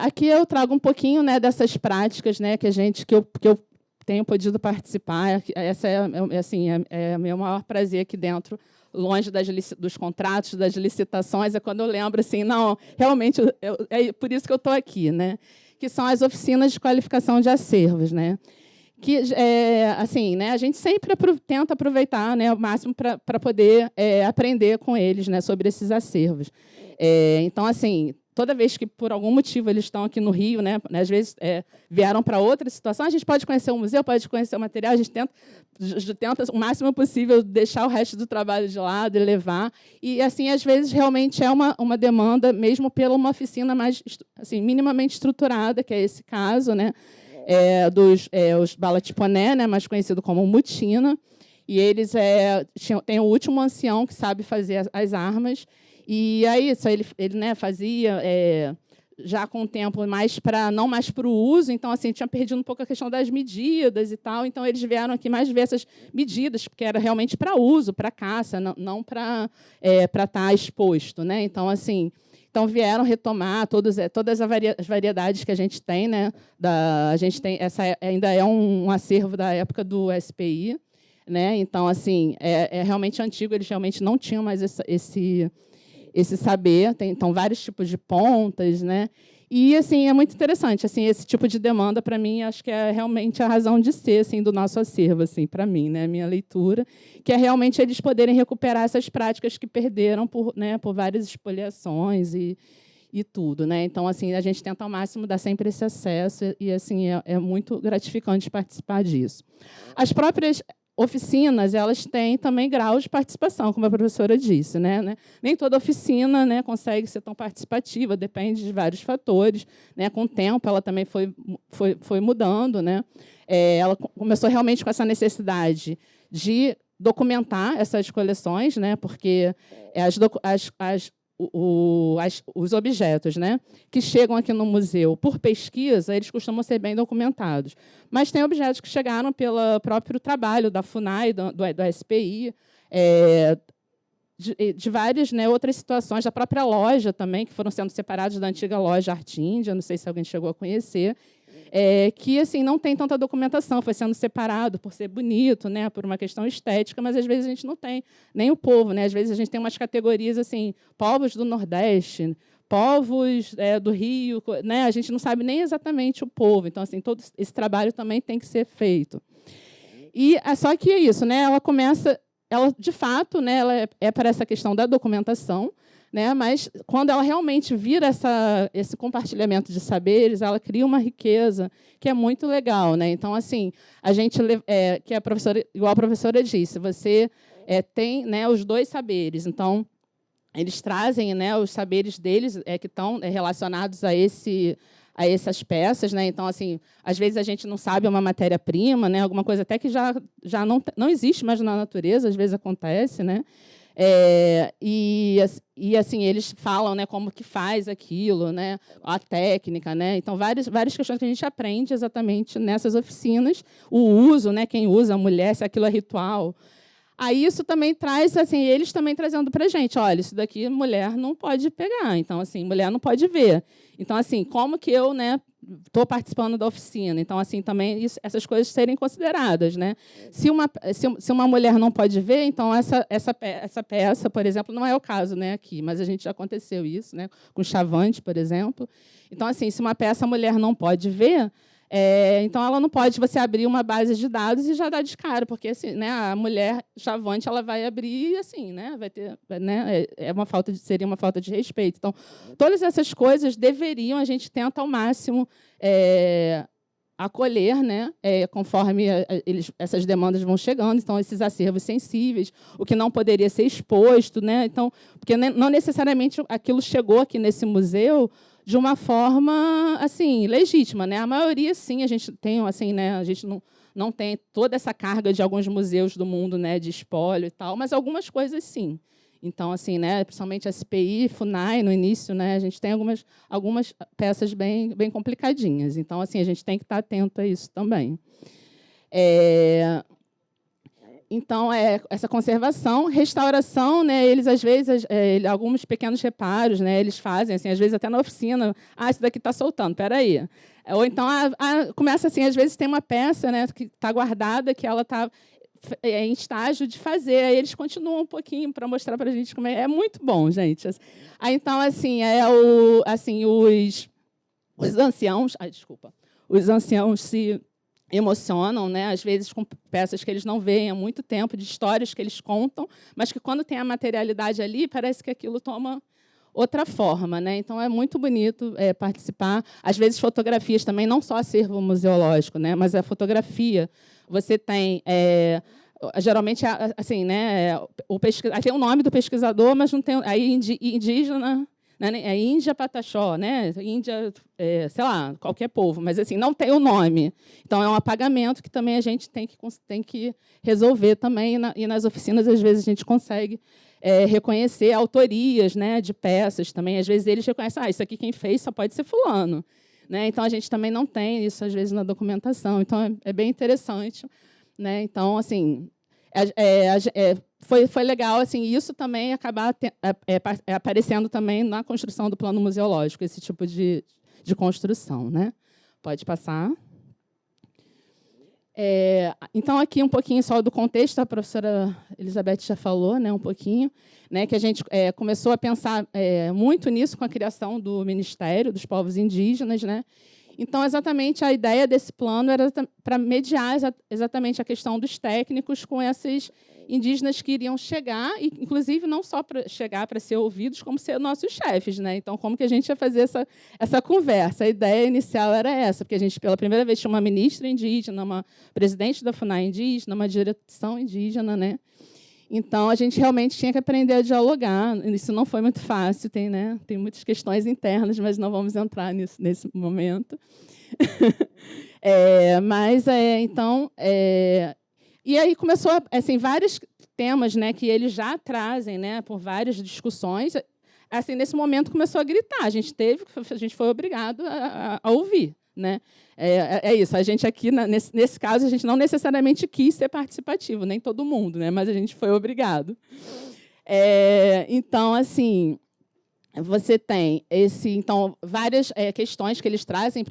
Aqui eu trago um pouquinho, né, dessas práticas, né, que eu tenho podido participar. Essa é o meu maior prazer aqui dentro, longe dos contratos, das licitações, é quando eu lembro assim, não, realmente é por isso que eu estou aqui, né? Que são as oficinas de qualificação de acervos, né? Que assim, né, a gente sempre tenta aproveitar, né, o máximo para poder aprender com eles, né, sobre esses acervos. Então, assim, toda vez que, por algum motivo, eles estão aqui no Rio, né, às vezes vieram para outra situação, a gente pode conhecer o museu, pode conhecer o material, a gente tenta o máximo possível deixar o resto do trabalho de lado e levar. E, assim, às vezes, realmente é uma demanda, mesmo pela uma oficina mais assim, minimamente estruturada, que é esse caso, né, os Balatiponé, né, mais conhecido como Mutina, e eles têm o último ancião que sabe fazer as armas, e aí isso ele né, fazia já com o tempo não mais para o uso, então assim tinha perdido um pouco a questão das medidas e tal, então eles vieram aqui mais ver essas medidas, porque era realmente para uso, para caça, não para estar exposto, né? Então assim Então, vieram retomar todas as variedades que a gente tem, né? A gente tem ainda é um acervo da época do SPI, né? Então, assim, é realmente antigo. Eles realmente não tinham mais esse saber. Tem então vários tipos de pontas, né? E assim é muito interessante. Assim, esse tipo de demanda, para mim, acho que é realmente a razão de ser assim do nosso acervo, assim, para mim, né? A minha leitura, que é realmente eles poderem recuperar essas práticas que perderam por várias expoliações e tudo, né? Então, assim, a gente tenta ao máximo dar sempre esse acesso e assim é muito gratificante participar disso. As próprias oficinas, elas têm também graus de participação, como a professora disse, né? Nem toda oficina, né, consegue ser tão participativa, depende de vários fatores, né? Com o tempo, ela também foi mudando, né? Ela começou realmente com essa necessidade de documentar essas coleções, né? Porque os objetos, né, que chegam aqui no museu por pesquisa, eles costumam ser bem documentados. Mas tem objetos que chegaram pelo próprio trabalho da FUNAI, do SPI, de várias, né, outras situações, da própria loja também, que foram sendo separados da antiga loja Arte Índia, não sei se alguém chegou a conhecer, que assim não tem tanta documentação, foi sendo separado por ser bonito, né, por uma questão estética, mas às vezes a gente não tem nem o povo, né? Às vezes a gente tem umas categorias assim, povos do Nordeste, povos do Rio, né? A gente não sabe nem exatamente o povo, então assim todo esse trabalho também tem que ser feito. E só que é isso, né? Ela de fato, né? Ela é para essa questão da documentação. Né? Mas, quando ela realmente vira esse compartilhamento de saberes, ela cria uma riqueza que é muito legal. Né? Então, assim, a gente, que a professora, igual a professora disse, você tem, né, os dois saberes. Então, eles trazem, né, os saberes deles que estão relacionados a essas peças, né? Então, assim, às vezes a gente não sabe uma matéria-prima, né? Alguma coisa até que já não existe mais na natureza, às vezes acontece, né? E assim eles falam, né, como que faz aquilo, né, a técnica, né? Então várias questões que a gente aprende exatamente nessas oficinas, o uso, né, quem usa, a mulher, se aquilo é ritual. Aí isso também traz, assim, eles também trazendo para a gente, olha, isso daqui mulher não pode pegar, então assim mulher não pode ver. Então assim, como que eu, né, estou participando da oficina? Então assim também essas coisas serem consideradas, né? Se uma mulher não pode ver, então essa peça, por exemplo, não é o caso, né, aqui, mas a gente já aconteceu isso, né, com Chavante, por exemplo. Então assim, se uma peça a mulher não pode ver, então ela não pode você abrir uma base de dados e já dar de cara, porque assim, né, a mulher chavante ela vai abrir e assim, né, vai ter, né, seria uma falta de respeito. Então, todas essas coisas deveriam, a gente tenta ao máximo acolher, né, conforme essas demandas vão chegando. Então, esses acervos sensíveis, o que não poderia ser exposto, né, então, porque não necessariamente aquilo chegou aqui nesse museu de uma forma assim legítima, né? A maioria sim, a gente tem assim, né? A gente não tem toda essa carga de alguns museus do mundo, né, de espólio e tal, mas algumas coisas sim. Então assim, né, principalmente SPI, FUNAI no início, né, a gente tem algumas peças bem complicadinhas. Então assim, a gente tem que estar atento a isso também. Então, essa conservação, restauração, né, eles, às vezes, alguns pequenos reparos, né, eles fazem, assim, às vezes, até na oficina, isso daqui está soltando, espera aí. Ou então, começa assim, às vezes, tem uma peça, né, que está guardada, que ela está em estágio de fazer, aí eles continuam um pouquinho para mostrar para a gente como é muito bom, gente. Aí, então, assim, os anciãos... desculpa. Os anciãos se emocionam, né? Às vezes com peças que eles não veem há muito tempo, de histórias que eles contam, mas que, quando tem a materialidade ali, parece que aquilo toma outra forma, né? Então é muito bonito participar. Às vezes fotografias também, não só acervo museológico, né? Mas a fotografia, você tem geralmente assim, né? Tem o nome do pesquisador, mas não tem aí indígena. É Índia Pataxó, né? Índia, sei lá, qualquer povo, mas assim não tem o nome. Então é um apagamento que também a gente tem que resolver também, e nas oficinas às vezes a gente consegue reconhecer autorias, né, de peças também. Às vezes eles reconhecem, isso aqui quem fez só pode ser fulano, né? Então a gente também não tem isso às vezes na documentação. Então é bem interessante, né? Então assim foi legal, assim, isso também acabar aparecendo também na construção do plano museológico, esse tipo de construção, né? Pode passar. Então, aqui um pouquinho só do contexto, a professora Elizabeth já falou, né, um pouquinho, né, que a gente começou a pensar muito nisso com a criação do Ministério dos Povos Indígenas, né? Então, exatamente, a ideia desse plano era para mediar exatamente a questão dos técnicos com esses indígenas que iriam chegar, e, inclusive, não só para chegar para ser ouvidos, como ser nossos chefes, né? Então, como que a gente ia fazer essa conversa? A ideia inicial era essa, porque a gente, pela primeira vez, tinha uma ministra indígena, uma presidente da FUNAI indígena, uma direção indígena, né? Então, a gente realmente tinha que aprender a dialogar. Isso não foi muito fácil, tem muitas questões internas, mas não vamos entrar nisso nesse momento. E aí começou, assim, vários temas, né, que eles já trazem, né, por várias discussões. Assim, nesse momento começou a gritar. A gente foi obrigado a ouvir, né? É isso. A gente aqui, nesse caso, a gente não necessariamente quis ser participativo, nem todo mundo, né? Mas a gente foi obrigado. Então, assim, você tem várias questões que eles trazem,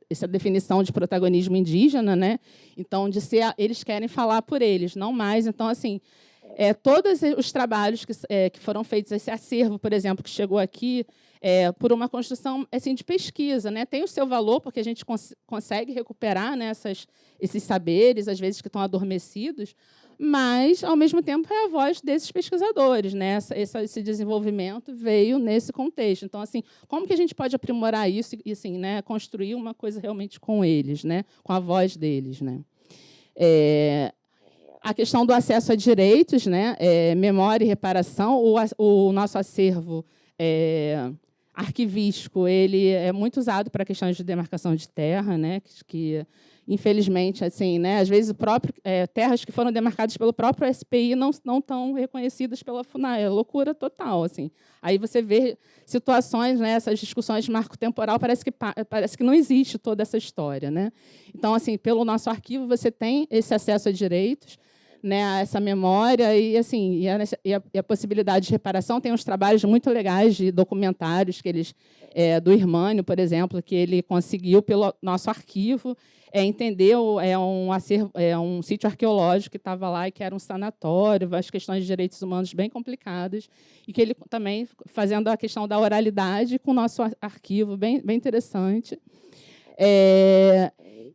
essa definição de protagonismo indígena, né? Então, eles querem falar por eles, não mais. Então, assim, todos os trabalhos que foram feitos, esse acervo, por exemplo, que chegou aqui, por uma construção assim, de pesquisa, né? Tem o seu valor, porque a gente consegue recuperar, né, esses saberes, às vezes, que estão adormecidos, mas, ao mesmo tempo, é a voz desses pesquisadores, né? Esse desenvolvimento veio nesse contexto. Então, assim, como que a gente pode aprimorar isso e, assim, né, construir uma coisa realmente com eles, né? Com a voz deles, né? A questão do acesso a direitos, né? Memória e reparação. O nosso acervo arquivístico, ele é muito usado para questões de demarcação de terra, né? Que infelizmente, assim, né? Às vezes, terras que foram demarcadas pelo próprio SPI não estão reconhecidas pela FUNAI. É loucura total, assim. Aí você vê situações, né? Essas discussões de marco temporal, parece que não existe toda essa história, né? Então, assim, pelo nosso arquivo, você tem esse acesso a direitos, né, a essa memória e, assim, a possibilidade de reparação. Tem uns trabalhos muito legais de documentários que eles, do Irmânio, por exemplo, que ele conseguiu pelo nosso arquivo entendeu um sítio arqueológico que estava lá e que era um sanatório, as questões de direitos humanos bem complicadas, e que ele também fazendo a questão da oralidade com o nosso arquivo, bem interessante.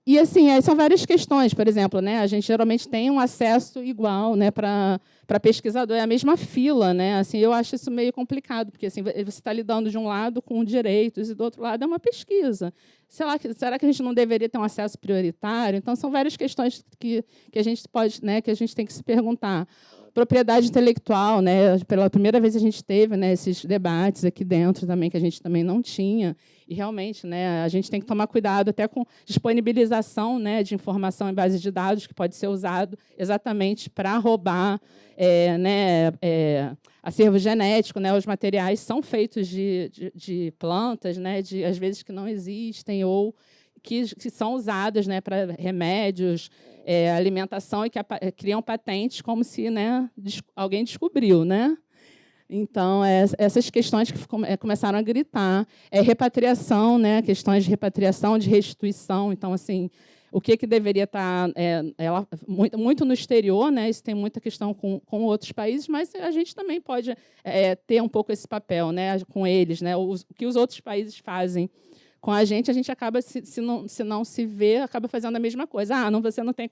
E, assim, são várias questões. Por exemplo, né, a gente geralmente tem um acesso igual, né, para pesquisador, é a mesma fila. Né? Assim, eu acho isso meio complicado, porque assim, você está lidando de um lado com direitos e, do outro lado, é uma pesquisa. Será que a gente não deveria ter um acesso prioritário? Então, são várias questões que a gente pode, né, que a gente tem que se perguntar. Propriedade intelectual, né? Pela primeira vez a gente teve, né, esses debates aqui dentro também, que a gente também não tinha. E, realmente, né, a gente tem que tomar cuidado até com disponibilização, né, de informação em base de dados, que pode ser usado exatamente para roubar acervo genético. Né? Os materiais são feitos de plantas, né, às vezes que não existem, ou que são usadas, né, para remédios, alimentação, e que criam patentes como se, né, alguém descobriu. Né? Então, essas questões que começaram a gritar. Repatriação, né, questões de repatriação, de restituição. Então, assim, o que deveria estar muito no exterior, né? Isso tem muita questão com outros países, mas a gente também pode ter um pouco esse papel, né, com eles. Né? O que os outros países fazem com a gente acaba, se não se vê, acaba fazendo a mesma coisa. Você não tem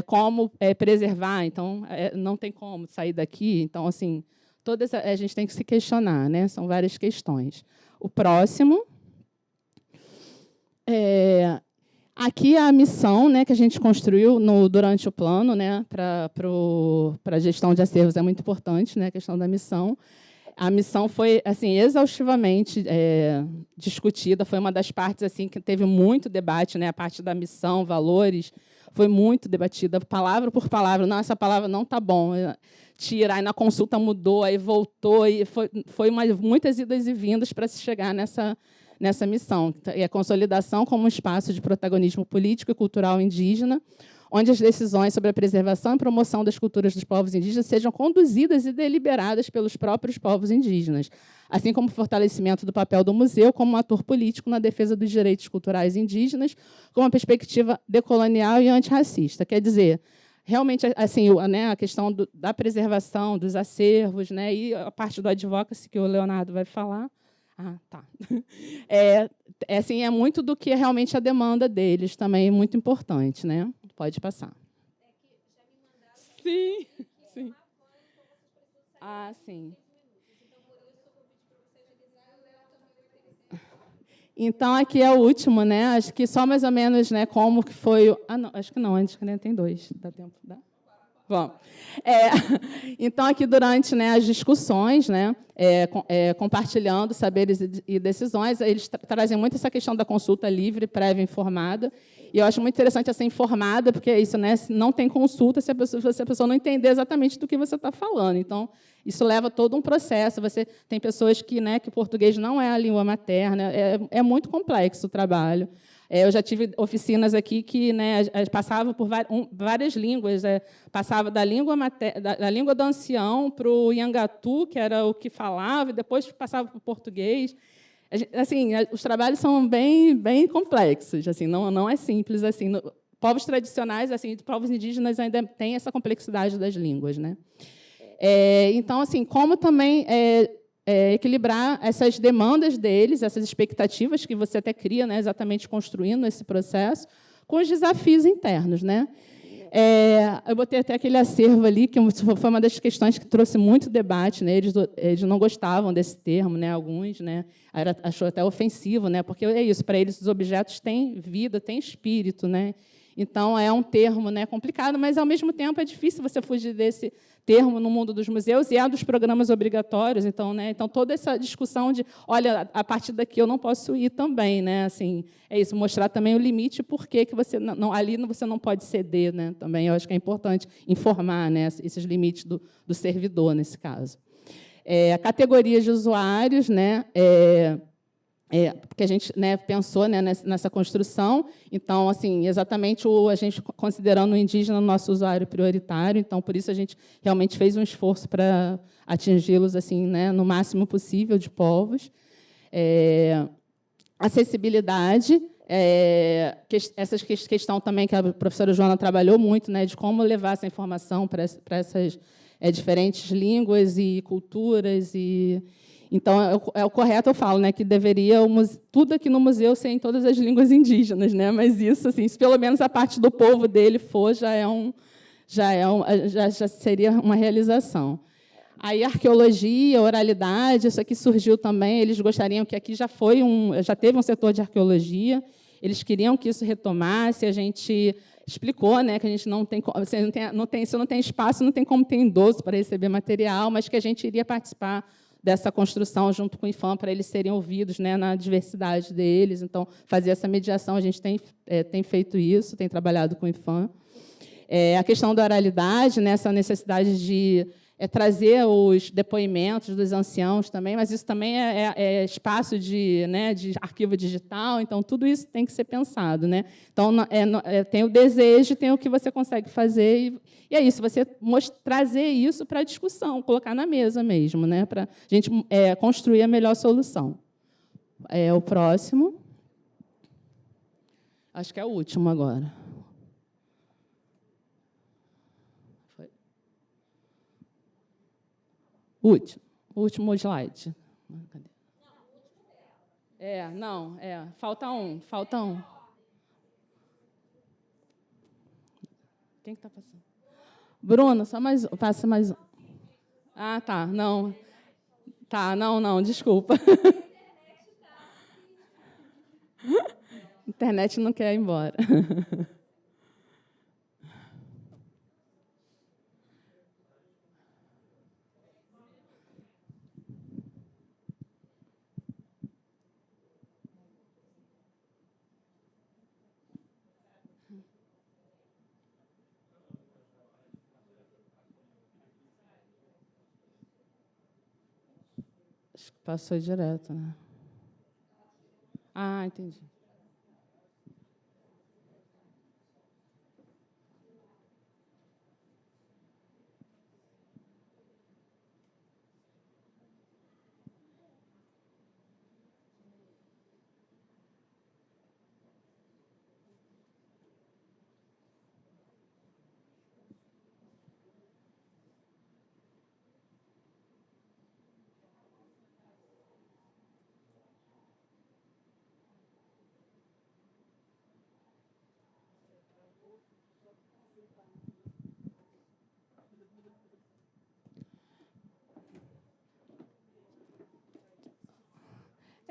como preservar, então não tem como sair daqui. Então, assim, a gente tem que se questionar, né? São várias questões. O próximo. Aqui a missão, né, que a gente construiu durante o plano, né, para a gestão de acervos é muito importante, né, a questão da missão. A missão foi assim exaustivamente discutida, foi uma das partes assim que teve muito debate, né, a parte da missão, valores, foi muito debatida, palavra por palavra. Não, essa palavra não está bom, tira, aí na consulta mudou, aí voltou, e foi muitas idas e vindas para se chegar nessa missão. E a consolidação como um espaço de protagonismo político e cultural indígena, onde as decisões sobre a preservação e promoção das culturas dos povos indígenas sejam conduzidas e deliberadas pelos próprios povos indígenas, assim como o fortalecimento do papel do museu como um ator político na defesa dos direitos culturais indígenas, com uma perspectiva decolonial e antirracista. Quer dizer, realmente, assim, né, a questão da preservação dos acervos, né, e a parte do advocacy, que o Leonardo vai falar. Ah, tá. Assim, é muito do que é realmente a demanda deles, também é muito importante. Né? Pode passar. Sim, sim. Ah, sim. Então, aqui é o último, né? Acho que só mais ou menos, né, como que foi... não, acho que não, antes que nem tem 2. Dá tempo? Dá? Bom, então, aqui durante, né, as discussões, né, compartilhando saberes e decisões, eles trazem muito essa questão da consulta livre, prévia informada, e eu acho muito interessante essa informada, porque é isso, né, não tem consulta se a pessoa não entender exatamente do que você está falando. Então, isso leva todo um processo. Você tem pessoas que, né, que o português não é a língua materna, é muito complexo o trabalho. Eu já tive oficinas aqui que, né, passava por várias línguas. Passava da língua do ancião para o Iangatu, que era o que falava, e depois passava para o português. Assim, os trabalhos são bem complexos. Assim, não é simples. Assim, povos tradicionais, assim, povos indígenas ainda têm essa complexidade das línguas. Né? Então, assim, como também equilibrar essas demandas deles, essas expectativas que você até cria, né, exatamente construindo esse processo, com os desafios internos. Né? Eu botei até aquele acervo ali, que foi uma das questões que trouxe muito debate. Né? Eles não gostavam desse termo, né? Alguns, né? Achou até ofensivo, né? Porque é isso, para eles os objetos têm vida, têm espírito. Né? Então, é um termo, né, complicado, mas, ao mesmo tempo, é difícil você fugir desse termo no mundo dos museus e dos programas obrigatórios. Então, né, toda essa discussão de, olha, a partir daqui eu não posso ir também. Né? Assim, é isso, mostrar também o limite, por que você ali você não pode ceder. Né? Também eu acho que é importante informar, né, esses limites do servidor, nesse caso. A categoria de usuários, né, porque a gente, né, pensou, né, nessa construção. Então, assim, exatamente a gente considerando o indígena nosso usuário prioritário. Então, por isso a gente realmente fez um esforço para atingi-los, assim, né, no máximo possível de povos. Acessibilidade, essa questão também que a professora Joana trabalhou muito, né, de como levar essa informação para essas diferentes línguas e culturas. Então, é o correto, eu falo, né, que deveria tudo aqui no museu ser em todas as línguas indígenas, né? Mas isso, assim, se pelo menos a parte do povo dele for, já seria uma realização. Aí, arqueologia, oralidade, isso aqui surgiu também. Eles gostariam que aqui já teve um setor de arqueologia. Eles queriam que isso retomasse. A gente explicou, né, que a gente não tem espaço, não tem como ter endosso para receber material, mas que a gente iria participar dessa construção junto com o IFAM, para eles serem ouvidos, né, na diversidade deles. Então, fazer essa mediação, a gente tem feito isso, tem trabalhado com o IFAM. A questão da oralidade, né, essa necessidade de trazer os depoimentos dos anciãos também, mas isso também é espaço de arquivo digital, então tudo isso tem que ser pensado. Né? Então, tem o desejo, tem o que você consegue fazer, e é isso, você trazer isso para a discussão, colocar na mesa mesmo, né? Para a gente construir a melhor solução. O próximo. Acho que é o último agora. Último slide. Falta um. Quem está passando? Bruno, passa mais um. Ah, tá, não. Tá, não, desculpa. Internet não quer ir embora. Acho que passou direto, né? Ah, entendi.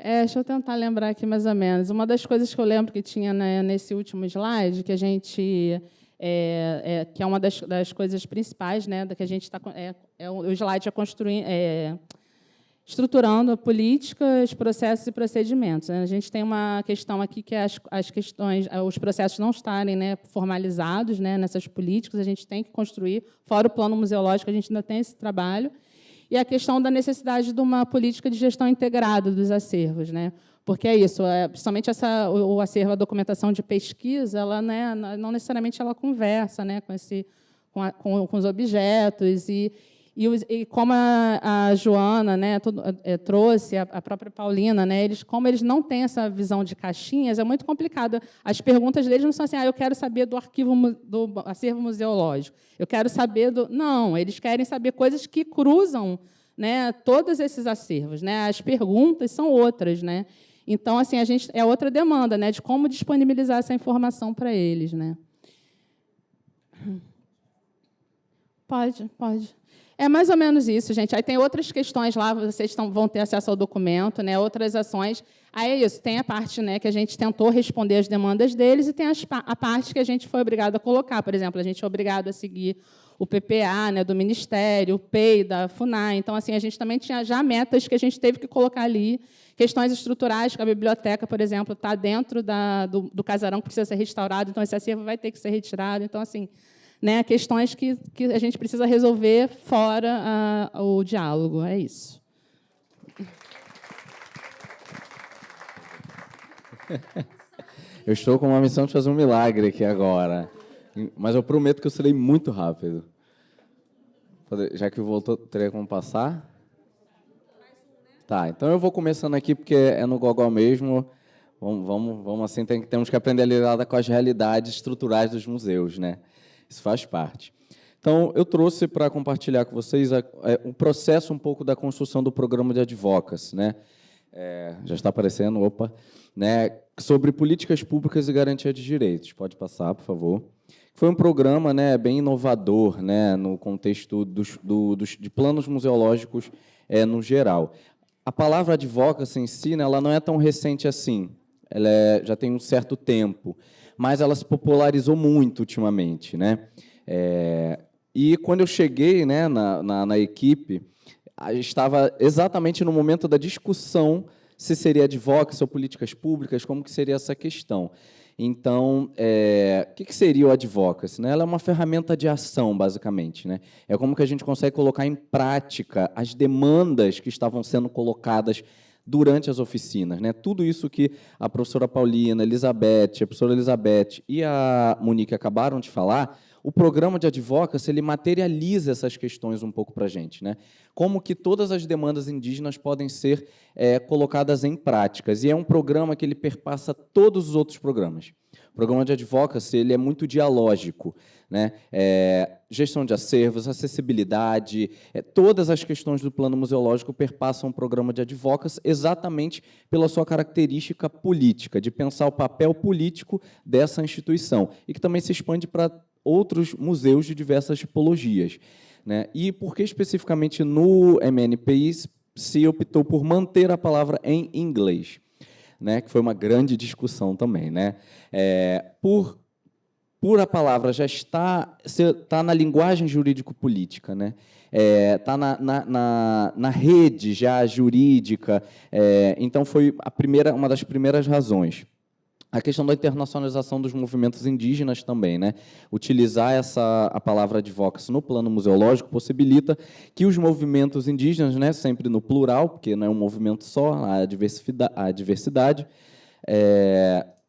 Deixa eu tentar lembrar aqui mais ou menos. Uma das coisas que eu lembro que tinha, né, nesse último slide, que a gente que é uma das coisas principais, né, da que a gente está o slide é construindo, estruturando políticas, processos e procedimentos. A gente tem uma questão aqui que é as questões, os processos não estarem, né, formalizados, né, nessas políticas, a gente tem que construir. Fora o plano museológico, a gente ainda tem esse trabalho. E a questão da necessidade de uma política de gestão integrada dos acervos, né? Porque é isso, principalmente o acervo, a documentação de pesquisa, ela, né, não necessariamente ela conversa, né, com os objetos e como a Joana, né, trouxe, a própria Paulina, né, como eles não têm essa visão de caixinhas, é muito complicado. As perguntas deles não são assim, eu quero saber do acervo museológico, eu quero saber do... Não, eles querem saber coisas que cruzam, né, todos esses acervos, né, as perguntas são outras, né. Então, assim, a gente é outra demanda, né, de como disponibilizar essa informação para eles, né. Pode. É mais ou menos isso, gente. Aí tem outras questões lá, vocês vão ter acesso ao documento, né, outras ações. Aí é isso, tem a parte, né, que a gente tentou responder as demandas deles e tem a parte que a gente foi obrigado a colocar. Por exemplo, a gente é obrigado a seguir o PPA, né, do Ministério, o PEI, da FUNAI. Então, assim, a gente também tinha já metas que a gente teve que colocar ali, questões estruturais, que a biblioteca, por exemplo, está dentro do casarão que precisa ser restaurado, então esse acervo vai ter que ser retirado. Então, assim, né, questões que a gente precisa resolver fora o diálogo. É isso. Eu estou com uma missão de fazer um milagre aqui agora, mas eu prometo que eu serei muito rápido. Já que voltou, teria como passar? Tá, então eu vou começando aqui, porque é no Gogó mesmo. Vamos assim, temos que aprender a lidar com as realidades estruturais dos museus, né? Isso faz parte. Então, eu trouxe para compartilhar com vocês o processo um pouco da construção do programa de advocacy, né? Já está aparecendo, opa, né? Sobre políticas públicas e garantia de direitos. Pode passar, por favor. Foi um programa, né, bem inovador, né, no contexto de planos museológicos no geral. A palavra advocacy em si, né, ela não é tão recente assim. Ela já tem um certo tempo, mas ela se popularizou muito ultimamente, né? E quando eu cheguei, né, na equipe, estava exatamente no momento da discussão se seria advocacy ou políticas públicas, como que seria essa questão. Então, o que seria o advocacy, né? Ela é uma ferramenta de ação, basicamente, né? É como que a gente consegue colocar em prática as demandas que estavam sendo colocadas durante as oficinas, né? Tudo isso que a professora Paulina, a professora Elizabeth e a Monique acabaram de falar, o programa de advocacy ele materializa essas questões um pouco para a gente, né? Como que todas as demandas indígenas podem ser colocadas em práticas. E é um programa que ele perpassa todos os outros programas. O programa de advocacy ele é muito dialógico, né? Gestão de acervos, acessibilidade, todas as questões do plano museológico perpassam o programa de advocacy exatamente pela sua característica política, de pensar o papel político dessa instituição, e que também se expande para outros museus de diversas tipologias, né? E por que especificamente no MNPI se optou por manter a palavra em inglês, né? Que foi uma grande discussão também, né? Por a palavra já está na linguagem jurídico-política, né? Está na rede já jurídica, então foi uma das primeiras razões. A questão da internacionalização dos movimentos indígenas também, né? Utilizar a palavra advocacy no plano museológico possibilita que os movimentos indígenas, né, sempre no plural, porque não é um movimento só, a diversidade,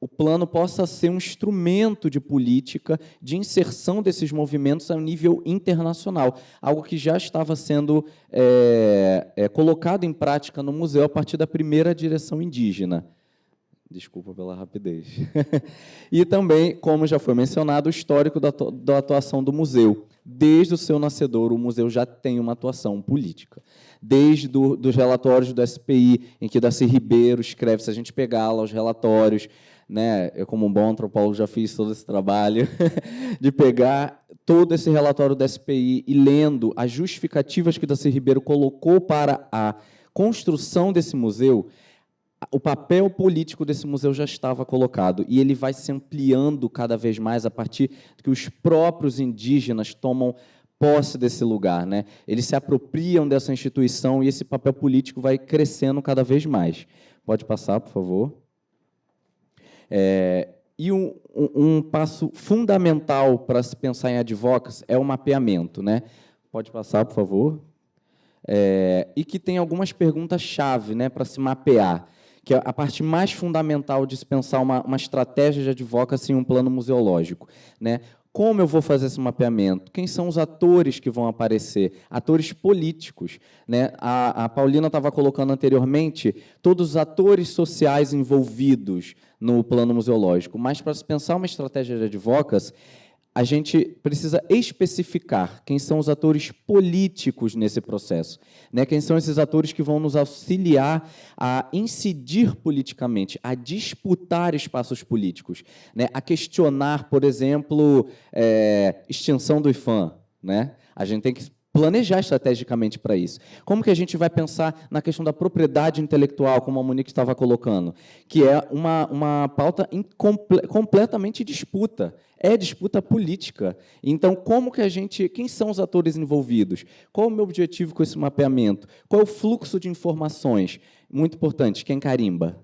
o plano possa ser um instrumento de política de inserção desses movimentos a nível internacional, algo que já estava sendo colocado em prática no museu a partir da primeira direção indígena. Desculpa pela rapidez. E também, como já foi mencionado, o histórico da atuação do museu. Desde o seu nascedor, o museu já tem uma atuação política. Desde dos relatórios do SPI, em que Darcy Ribeiro escreve, se a gente pegar lá os relatórios, né, eu, como um bom antropólogo, já fiz todo esse trabalho, de pegar todo esse relatório do SPI e lendo as justificativas que Darcy Ribeiro colocou para a construção desse museu, o papel político desse museu já estava colocado e ele vai se ampliando cada vez mais a partir que os próprios indígenas tomam posse desse lugar, né? Eles se apropriam dessa instituição e esse papel político vai crescendo cada vez mais. Pode passar, por favor. E um passo fundamental para se pensar em advocacy é o mapeamento, né? Pode passar, por favor. E que tem algumas perguntas-chave, né, para se mapear, que é a parte mais fundamental de se pensar uma estratégia de advocacy em um plano museológico, né? Como eu vou fazer esse mapeamento? Quem são os atores que vão aparecer? Atores políticos, né? A Paulina estava colocando anteriormente todos os atores sociais envolvidos no plano museológico, mas para se pensar uma estratégia de advocacy, a gente precisa especificar quem são os atores políticos nesse processo, né? Quem são esses atores que vão nos auxiliar a incidir politicamente, a disputar espaços políticos, né? A questionar, por exemplo, extinção do IFAM, né? A gente tem que planejar estrategicamente para isso. Como que a gente vai pensar na questão da propriedade intelectual, como a Monique estava colocando, que é uma pauta completamente disputa, é disputa política. Então, quem são os atores envolvidos? Qual é o meu objetivo com esse mapeamento? Qual é o fluxo de informações? Muito importante, quem carimba?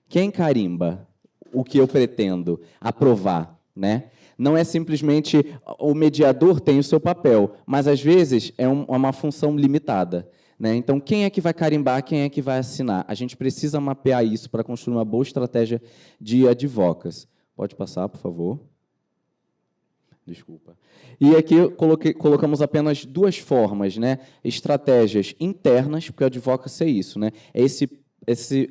Quem carimba o que eu pretendo aprovar, né? Não é simplesmente o mediador tem o seu papel, mas, às vezes, é uma função limitada, né? Então, quem é que vai carimbar, quem é que vai assinar? A gente precisa mapear isso para construir uma boa estratégia de advocacy. Pode passar, por favor. Desculpa. E aqui colocamos apenas duas formas, né? Estratégias internas, porque o advocacy é isso, né? É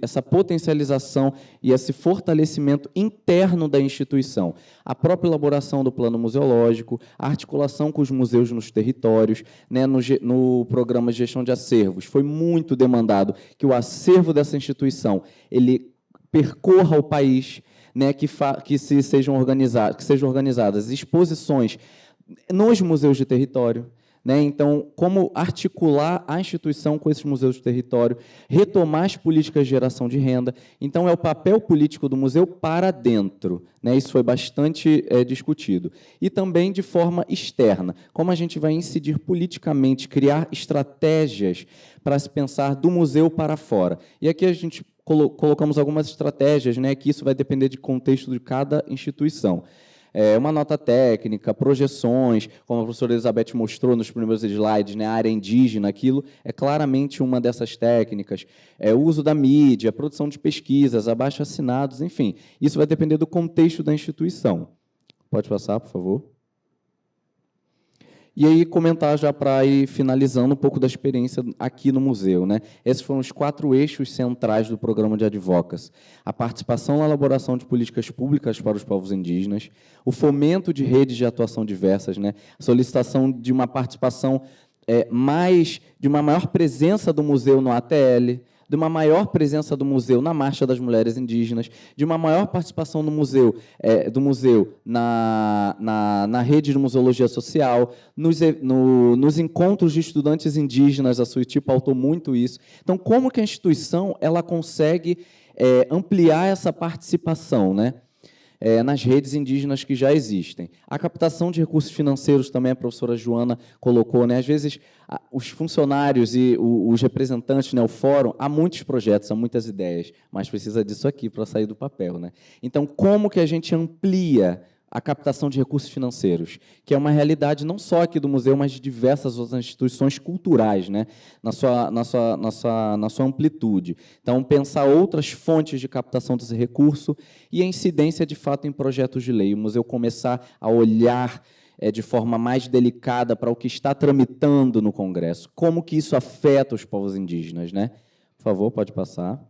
essa potencialização e esse fortalecimento interno da instituição. A própria elaboração do plano museológico, a articulação com os museus nos territórios, né, no programa de gestão de acervos. Foi muito demandado que o acervo dessa instituição ele percorra o país, né, que sejam organizadas exposições nos museus de território, né? Então, como articular a instituição com esses museus de território, retomar as políticas de geração de renda. Então, é o papel político do museu para dentro, né? Isso foi bastante discutido. E também de forma externa, como a gente vai incidir politicamente, criar estratégias para se pensar do museu para fora. E aqui a gente colocamos algumas estratégias, né, que isso vai depender de contexto de cada instituição. Uma nota técnica, projeções, como a professora Elizabeth mostrou nos primeiros slides, né, a área indígena, aquilo é claramente uma dessas técnicas. O uso da mídia, a produção de pesquisas, abaixo-assinados, enfim. Isso vai depender do contexto da instituição. Pode passar, por favor. E aí, comentar já para ir finalizando um pouco da experiência aqui no museu, né? Esses foram os 4 eixos centrais do programa de advocacy. A participação na elaboração de políticas públicas para os povos indígenas, o fomento de redes de atuação diversas, né? A solicitação de uma participação de uma maior presença do museu no ATL, de uma maior presença do museu na Marcha das Mulheres Indígenas, de uma maior participação do museu na rede de museologia social, nos encontros de estudantes indígenas, a Suiti pautou muito isso. Então, como que a instituição ela consegue ampliar essa participação, né? Nas redes indígenas que já existem. A captação de recursos financeiros também a professora Joana colocou, né? Às vezes, os funcionários e os representantes, né, o fórum, há muitos projetos, há muitas ideias, mas precisa disso aqui para sair do papel, né? Então, como que a gente amplia a captação de recursos financeiros, que é uma realidade não só aqui do museu, mas de diversas outras instituições culturais, né, na sua amplitude. Então, pensar outras fontes de captação desse recurso e a incidência, de fato, em projetos de lei. O museu começar a olhar de forma mais delicada para o que está tramitando no Congresso. Como que isso afeta os povos indígenas, né? Por favor, pode passar.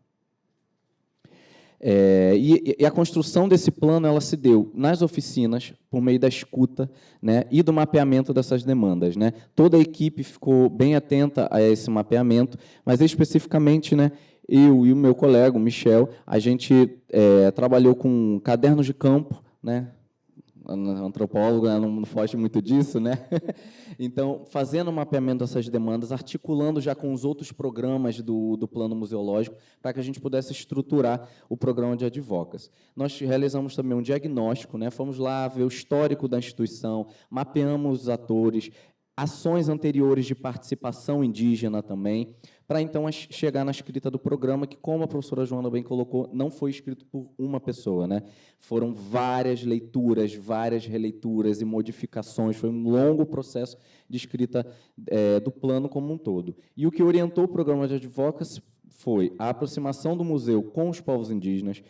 E a construção desse plano ela se deu nas oficinas, por meio da escuta, né, e do mapeamento dessas demandas, né. Toda a equipe ficou bem atenta a esse mapeamento, mas, especificamente, né, eu e o meu colega, o Michel, a gente trabalhou com cadernos de campo, né, antropólogo, né, não foge muito disso, né? Então, fazendo o mapeamento dessas demandas, articulando já com os outros programas do plano museológico, para que a gente pudesse estruturar o programa de advocacy. Nós realizamos também um diagnóstico, né? Fomos lá ver o histórico da instituição, mapeamos os atores, ações anteriores de participação indígena também, para então chegar na escrita do programa, que, como a professora Joana bem colocou, não foi escrito por uma pessoa, né? Foram várias leituras, várias releituras e modificações, foi um longo processo de escrita do plano como um todo. E o que orientou o programa de advocacy foi a aproximação do museu com os povos indígenas,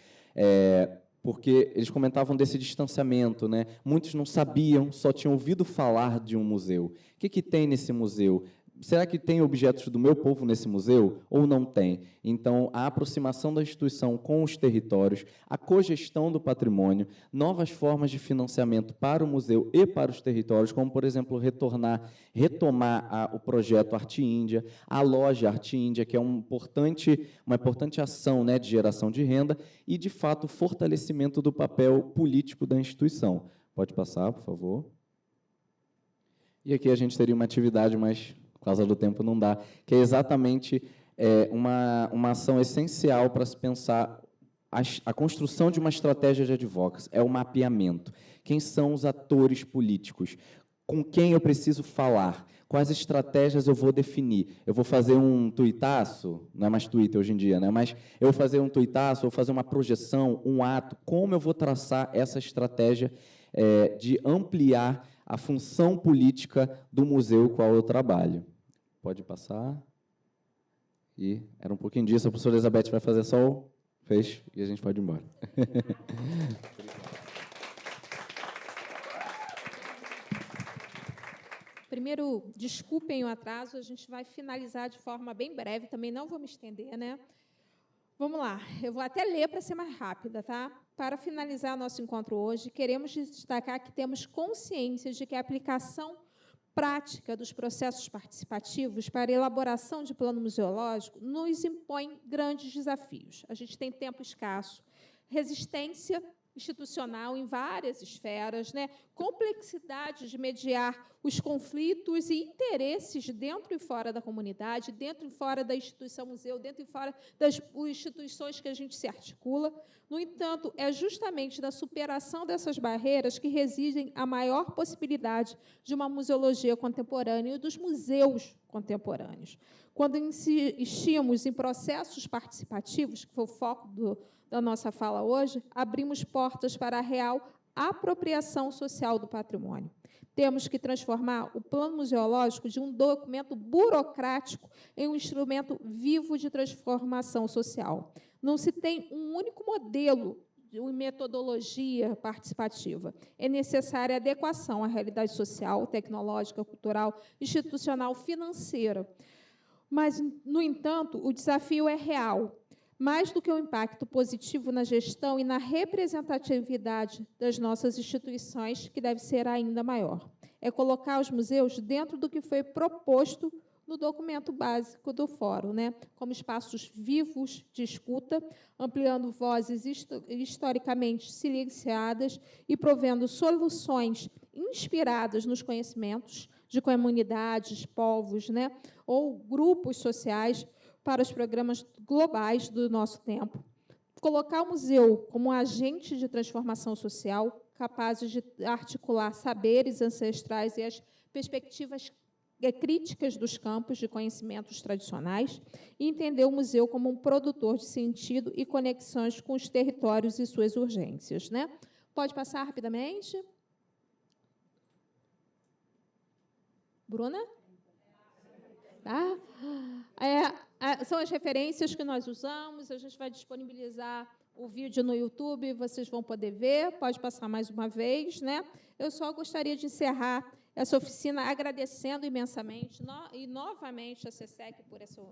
porque eles comentavam desse distanciamento, né? Muitos não sabiam, só tinham ouvido falar de um museu. O que tem nesse museu? Será que tem objetos do meu povo nesse museu ou não tem? Então, a aproximação da instituição com os territórios, a cogestão do patrimônio, novas formas de financiamento para o museu e para os territórios, como, por exemplo, retomar o projeto Arte Índia, a loja Arte Índia, que é uma importante ação, né, de geração de renda e, de fato, o fortalecimento do papel político da instituição. Pode passar, por favor. E aqui a gente teria uma atividade, mas, por causa do tempo, não dá, que é exatamente uma ação essencial para se pensar a construção de uma estratégia de advocacy, é o mapeamento. Quem são os atores políticos? Com quem eu preciso falar? Quais estratégias eu vou definir? Eu vou fazer um tuitaço, não é mais Twitter hoje em dia, né? Mas eu vou fazer um tuitaço, vou fazer uma projeção, um ato, como eu vou traçar essa estratégia de ampliar a função política do museu com qual eu trabalho? Pode passar. E era um pouquinho disso. A professora Elizabeth vai fazer só o fecho e a gente pode ir embora. Primeiro, desculpem o atraso, a gente vai finalizar de forma bem breve, também não vou me estender, né? Vamos lá, eu vou até ler para ser mais rápida, tá? Para finalizar nosso encontro hoje, queremos destacar que temos consciência de que a aplicação prática dos processos participativos para a elaboração de plano museológico nos impõe grandes desafios. A gente tem tempo escasso, resistência institucional em várias esferas, né? Complexidade de mediar os conflitos e interesses dentro e fora da comunidade, dentro e fora da instituição museu, dentro e fora das instituições que a gente se articula. No entanto, é justamente da superação dessas barreiras que reside a maior possibilidade de uma museologia contemporânea e dos museus contemporâneos. Quando insistimos em processos participativos, que foi o foco da nossa fala hoje, abrimos portas para a real apropriação social do patrimônio. Temos que transformar o plano museológico de um documento burocrático em um instrumento vivo de transformação social. Não se tem um único modelo de metodologia participativa. É necessária adequação à realidade social, tecnológica, cultural, institucional, financeira. Mas, no entanto, o desafio é real. Mais do que o impacto positivo na gestão e na representatividade das nossas instituições, que deve ser ainda maior. É colocar os museus dentro do que foi proposto no documento básico do fórum, né? Como espaços vivos de escuta, ampliando vozes historicamente silenciadas e provendo soluções inspiradas nos conhecimentos de comunidades, povos, né? Ou grupos sociais, para os programas globais do nosso tempo. Colocar o museu como um agente de transformação social, capazes de articular saberes ancestrais e as perspectivas críticas dos campos de conhecimentos tradicionais, e entender o museu como um produtor de sentido e conexões com os territórios e suas urgências, né? Pode passar rapidamente? Bruna? Tá? São as referências que nós usamos, a gente vai disponibilizar o vídeo no YouTube, vocês vão poder ver, pode passar mais uma vez, né? Eu só gostaria de encerrar essa oficina agradecendo imensamente e novamente a SESEC por essa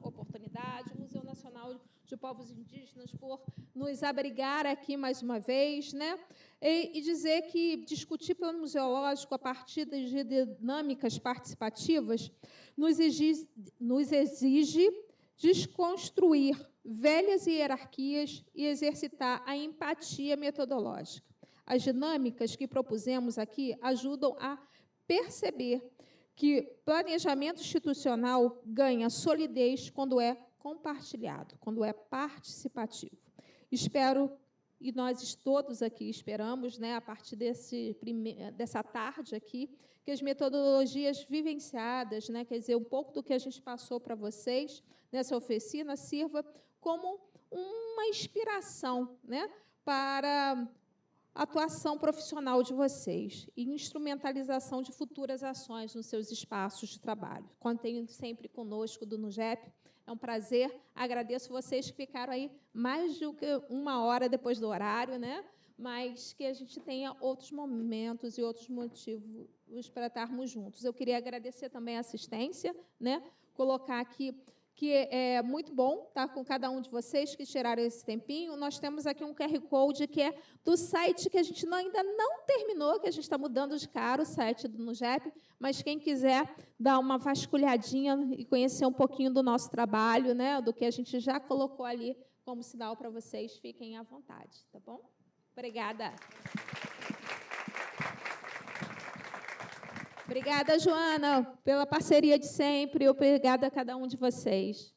oportunidade, o Museu Nacional de Povos Indígenas por nos abrigar aqui mais uma vez, né? E dizer que discutir plano museológico a partir de dinâmicas participativas nos exige desconstruir velhas hierarquias e exercitar a empatia metodológica. As dinâmicas que propusemos aqui ajudam a perceber que planejamento institucional ganha solidez quando é compartilhado, quando é participativo. Espero, e nós todos aqui esperamos, né, a partir dessa tarde aqui, que as metodologias vivenciadas, né, quer dizer, um pouco do que a gente passou para vocês nessa oficina, sirva como uma inspiração, né, para a atuação profissional de vocês e instrumentalização de futuras ações nos seus espaços de trabalho. Contem sempre conosco do NUGEP. É um prazer. Agradeço vocês que ficaram aí mais do que 1 hora depois do horário, né? Mas que a gente tenha outros momentos e outros motivos para estarmos juntos. Eu queria agradecer também a assistência, né? Colocar aqui que é muito bom estar com cada um de vocês que tiraram esse tempinho. Nós temos aqui um QR Code que é do site que a gente ainda não terminou, que a gente está mudando de cara, o site do NUGEP, mas quem quiser dar uma vasculhadinha e conhecer um pouquinho do nosso trabalho, né, do que a gente já colocou ali como sinal para vocês, fiquem à vontade, tá bom? Obrigada. Obrigada, Joana, pela parceria de sempre. Obrigada a cada um de vocês.